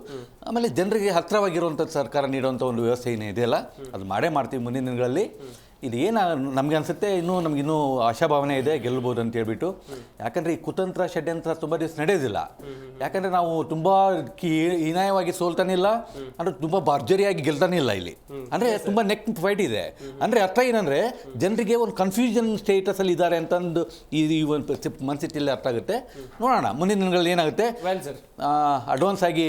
[SPEAKER 2] ಆಮೇಲೆ ಜನರಿಗೆ ಹತ್ತಿರವಾಗಿರುವಂಥ ಸರ್ಕಾರ ನೀಡುವಂಥ ಒಂದು ವ್ಯವಸ್ಥೆ ಏನಿದೆಯಲ್ಲ ಅದು ಮಾಡೇ ಮಾಡ್ತೀವಿ ಮುಂದಿನ ದಿನಗಳಲ್ಲಿ. ಇದು ಏನು ನಮಗೆ ಅನಿಸುತ್ತೆ, ನಮಗಿನ್ನೂ ಆಶಾಭಾವನೆ ಇದೆ ಗೆಲ್ಲಬಹುದು ಅಂತ ಹೇಳ್ಬಿಟ್ಟು. ಯಾಕಂದರೆ ಈ ಕುತಂತ್ರ ಷಡ್ಯಂತ್ರ ತುಂಬ ದಿವಸ ನಡೆಯೋದಿಲ್ಲ. ಯಾಕಂದರೆ ನಾವು ತುಂಬ ಹೀನಾಯವಾಗಿ ಸೋಲ್ತಾನೆ ಇಲ್ಲ, ಅಂದರೆ ತುಂಬ ಭರ್ಜರಿಯಾಗಿ ಗೆಲ್ತಾನೆ ಇಲ್ಲ ಇಲ್ಲಿ. ಅಂದರೆ ತುಂಬ ನೆಕ್ ಫೈಟ್ ಇದೆ. ಅಂದರೆ ಅರ್ಥ ಏನಂದರೆ ಜನರಿಗೆ ಒಂದು ಕನ್ಫ್ಯೂಷನ್ ಸ್ಟೇಟಸಲ್ಲಿ ಇದ್ದಾರೆ ಅಂತಂದು ಈ ಒಂದು ಮನಸ್ಥಿತಿಯಲ್ಲಿ ಅರ್ಥ ಆಗುತ್ತೆ. ನೋಡೋಣ ಮುಂದಿನ ದಿನಗಳಲ್ಲಿ ಏನಾಗುತ್ತೆ. ಅಡ್ವಾನ್ಸ್ ಆಗಿ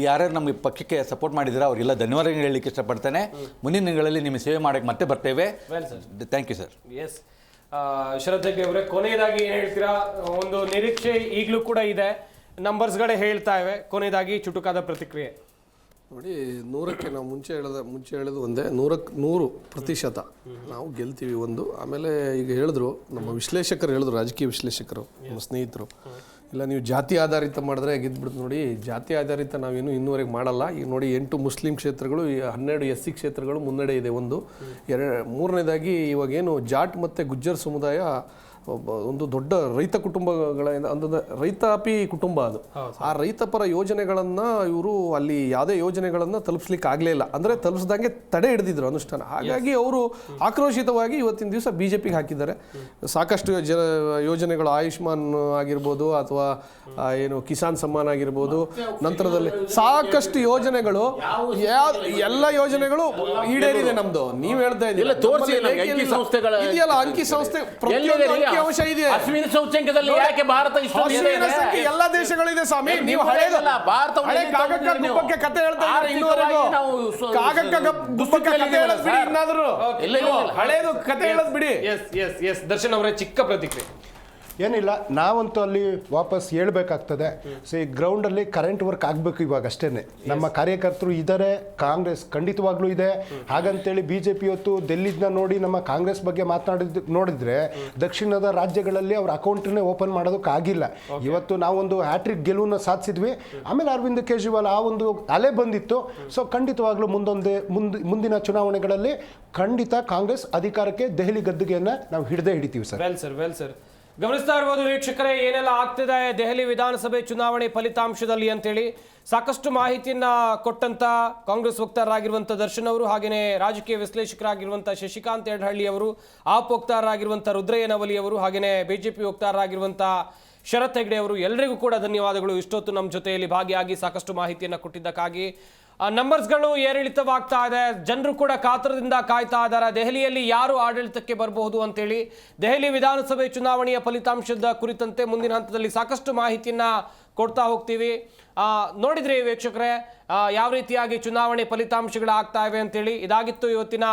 [SPEAKER 2] ಯಾರ್ಯಾರು ನಮಗೆ ಪಕ್ಷಕ್ಕೆ ಸಪೋರ್ಟ್ ಮಾಡಿದ್ದೀರಾ ಅವರಿಗೆಲ್ಲ ಧನ್ಯವಾದಗಳು ಹೇಳಲಿಕ್ಕೆ ಇಷ್ಟಪಡ್ತೇನೆ. ಮುಂದಿನ ದಿನಗಳಲ್ಲಿ ನಿಮಗೆ ಸೇವೆ ಮಾಡೋಕ್ಕೆ ಮತ್ತೆ ಬರ್ತೇವೆ. Thank you sir.
[SPEAKER 1] Yes, Sharath Hegde ಅವರೇ, ಕೊನೆಯದಾಗಿ ಏನು ಹೇಳ್ತೀರಾ? ಒಂದು ನಿರೀಕ್ಷೆ ಈಗಲೂ ಕೂಡ ಇದೆ, ನಂಬರ್ಸ್ಗಳೇ ಹೇಳ್ತಾ ಇವೆ. ಕೊನೆಯದಾಗಿ ಚುಟುಕಾದ ಪ್ರತಿಕ್ರಿಯೆ
[SPEAKER 3] ನೋಡಿ. 100ಕ್ಕೆ ನಾವು ಮುಂಚೆ ಹೇಳೋದು ಒಂದೇ, 100% ನಾವು ಗೆಲ್ತೀವಿ ಒಂದು. ಆಮೇಲೆ ಈಗ ಹೇಳಿದ್ರು ನಮ್ಮ ವಿಶ್ಲೇಷಕರು ಹೇಳಿದ್ರು, ರಾಜಕೀಯ ವಿಶ್ಲೇಷಕರು, ನಮ್ಮ ಸ್ನೇಹಿತರು, ಇಲ್ಲ ನೀವು ಜಾತಿ ಆಧಾರಿತ ಮಾಡಿದ್ರೆ ಗೆದ್ಬಿಡ್ತು. ನೋಡಿ, ಜಾತಿ ಆಧಾರಿತ ನಾವೇನು ಇನ್ನೂವರೆಗೆ ಮಾಡಲ್ಲ. ಈಗ ನೋಡಿ 8 ಮುಸ್ಲಿಂ ಕ್ಷೇತ್ರಗಳು, 12 SC ಕ್ಷೇತ್ರಗಳು ಮುನ್ನಡೆ ಇದೆ ಒಂದು. ಮೂರನೇದಾಗಿ ಇವಾಗೇನು ಜಾಟ್ ಮತ್ತು ಗುಜ್ಜರ್ ಸಮುದಾಯ ಒಂದು ದೊಡ್ಡ ರೈತ ಕುಟುಂಬಗಳಿಂದ ಅಂದ್ರೆ ರೈತಾಪಿ ಕುಟುಂಬ ಅದು. ಆ ರೈತಪರ ಯೋಜನೆಗಳನ್ನು ಇವರು ಅಲ್ಲಿ ಯಾವುದೇ ಯೋಜನೆಗಳನ್ನು ತಲುಪಿಸ್ಲಿಕ್ಕೆ ಆಗಲೇ ಇಲ್ಲ, ಅಂದರೆ ತಲುಪಿಸ್ದಂಗೆ ತಡೆ ಹಿಡಿದಿದ್ರು ಅನುಷ್ಠಾನ. ಹಾಗಾಗಿ ಅವರು ಆಕ್ರೋಶಿತವಾಗಿ ಇವತ್ತಿನ ದಿವಸ BJPಗೆ ಹಾಕಿದ್ದಾರೆ. ಸಾಕಷ್ಟು ಯೋಜನೆಗಳು, ಆಯುಷ್ಮಾನ್ ಆಗಿರ್ಬೋದು ಅಥವಾ ಏನು ಕಿಸಾನ್ ಸಮ್ಮಾನ್ ಆಗಿರ್ಬೋದು, ನಂತರದಲ್ಲಿ ಸಾಕಷ್ಟು ಯೋಜನೆಗಳು, ಎಲ್ಲ ಯೋಜನೆಗಳು ಈಡೇರಿದೆ ನಮ್ದು. ನೀವು ಹೇಳ್ತಾ ಇದ್ದೀರಾ ಇದೆಯಲ್ಲ ಅಂಕಿ ಸಂಸ್ಥೆ, ಅಂಶ ಇದೆ.
[SPEAKER 5] ಅಶ್ವಿನಿ ಸೂಚ್ಯಂಕದಲ್ಲಿ ಯಾಕೆ ಭಾರತ
[SPEAKER 3] ಎಲ್ಲ ದೇಶಗಳಿದೆ ಸ್ವಾಮಿ. ನೀವು ಹಳೇದಲ್ಲ, ಭಾರತ ಕಾಗಕ್ಕ ಗುಬ್ಬಕ್ಕೆ ಕತೆ ಹೇಳ್ತಾ ಇದ್ದಾರೆ ಇನ್ನೂವರೆಗೂ. ಕಾಗಕ್ಕ ಗುಬ್ಬಕ್ಕೆ ಕತೆ ಹೇಳೋದು ಬಿಡಿ, ಇನ್ನಾದರೂ ಹಳೇದು ಕತೆ ಹೇಳೋದು ಬಿಡಿ.
[SPEAKER 1] ಎಸ್ ದರ್ಶನ್ ಅವರೇ, ಚಿಕ್ಕ ಪ್ರತಿಕ್ರಿಯೆ.
[SPEAKER 4] ಏನಿಲ್ಲ, ನಾವಂತೂ ಅಲ್ಲಿ ವಾಪಸ್ ಹೇಳ್ಬೇಕಾಗ್ತದೆ. ಸೊ ಈ ಗ್ರೌಂಡಲ್ಲಿ ಕರೆಂಟ್ ವರ್ಕ್ ಆಗಬೇಕು ಇವಾಗ ಅಷ್ಟೇ. ನಮ್ಮ ಕಾರ್ಯಕರ್ತರು ಇದ್ದಾರೆ, ಕಾಂಗ್ರೆಸ್ ಖಂಡಿತವಾಗ್ಲೂ ಇದೆ. ಹಾಗಂತೇಳಿ BJP ಇವತ್ತು ಡೆಲ್ಲಿನ ನೋಡಿ ನಮ್ಮ ಕಾಂಗ್ರೆಸ್ ಬಗ್ಗೆ ನೋಡಿದ್ರೆ ದಕ್ಷಿಣದ ರಾಜ್ಯಗಳಲ್ಲಿ ಅವ್ರ ಅಕೌಂಟನ್ನೇ ಓಪನ್ ಮಾಡೋದಕ್ಕಾಗಿಲ್ಲ. ಇವತ್ತು ನಾವೊಂದು ಹ್ಯಾಟ್ರಿಕ್ ಗೆಲುವನ್ನು ಸಾಧಿಸಿದ್ವಿ. ಆಮೇಲೆ ಅರವಿಂದ್ ಕೇಜ್ರಿವಾಲ್ ಆ ಒಂದು ಅಲೆ ಬಂದಿತ್ತು. ಸೊ ಖಂಡಿತವಾಗ್ಲೂ ಮುಂದಿನ ಚುನಾವಣೆಗಳಲ್ಲಿ ಖಂಡಿತ ಕಾಂಗ್ರೆಸ್ ಅಧಿಕಾರಕ್ಕೆ ದೆಹಲಿ ಗದ್ದುಗೆಯನ್ನು ನಾವು ಹಿಡಿತೀವಿ ಸರ್.
[SPEAKER 1] ವೆಲ್ ಸರ್, ಗಮನಿಸ್ತಾ ಇರ್ಬೋದು ವೀಕ್ಷಕರೇ, ಏನೆಲ್ಲ ಆಗ್ತಿದೆ ದೆಹಲಿ ವಿಧಾನಸಭೆ ಚುನಾವಣೆ ಫಲಿತಾಂಶದಲ್ಲಿ ಅಂತೇಳಿ ಸಾಕಷ್ಟು ಮಾಹಿತಿಯನ್ನ ಕೊಟ್ಟಂತ ಕಾಂಗ್ರೆಸ್ ವಕ್ತಾರರಾಗಿರುವಂಥ ದರ್ಶನ್ ಅವರು, ಹಾಗೆಯೇ ರಾಜಕೀಯ ವಿಶ್ಲೇಷಕರಾಗಿರುವಂಥ ಶಶಿಕಾಂತ್ ಯಡಹಳ್ಳಿ ಅವರು, ಆಪ್ ವಕ್ತಾರರಾಗಿರುವಂಥ ರುದ್ರಯ್ಯ ನವಲಿ ಅವರು, ಹಾಗೆಯೇ BJP ವಕ್ತಾರರಾಗಿರುವಂಥ ಶರತ್ ಹೆಗ್ಡೆ ಅವರು, ಎಲ್ಲರಿಗೂ ಕೂಡ ಧನ್ಯವಾದಗಳು. ಇಷ್ಟೊತ್ತು ನಮ್ಮ ಜೊತೆಯಲ್ಲಿ ಭಾಗಿಯಾಗಿ ಸಾಕಷ್ಟು ಮಾಹಿತಿಯನ್ನು ಕೊಟ್ಟಿದ್ದಕ್ಕಾಗಿ. ನಂಬರ್ಸ್ಗಳು ಏರಿಳಿತವಾಗ್ತಾ ಇದೆ, ಜನರು ಕೂಡ ಕಾತರದಿಂದ ಕಾಯ್ತಾ ಇದ್ದಾರೆ ದೆಹಲಿಯಲ್ಲಿ ಯಾರು ಆಡಳಿತಕ್ಕೆ ಬರಬಹುದು ಅಂತೇಳಿ. ದೆಹಲಿ ವಿಧಾನಸಭೆ ಚುನಾವಣೆಯ ಫಲಿತಾಂಶದ ಕುರಿತಂತೆ ಮುಂದಿನ ಹಂತದಲ್ಲಿ ಸಾಕಷ್ಟು ಮಾಹಿತಿಯನ್ನ ಕೊಡ್ತಾ ಹೋಗ್ತೀವಿ. ನೋಡಿದ್ರಿ ವೀಕ್ಷಕರೇ ಯಾವ ರೀತಿಯಾಗಿ ಚುನಾವಣೆ ಫಲಿತಾಂಶಗಳಾಗ್ತಾ ಇವೆ ಅಂತೇಳಿ. ಇದಾಗಿತ್ತು ಇವತ್ತಿನ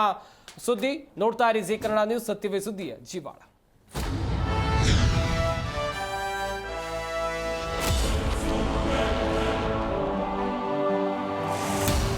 [SPEAKER 1] ಸುದ್ದಿ. ನೋಡ್ತಾ ಇರಿ ಜೀ ಕನ್ನಡ ನ್ಯೂಸ್, ಸತ್ಯವೇ ಸುದ್ದಿಯ ಜೀವಾಳ.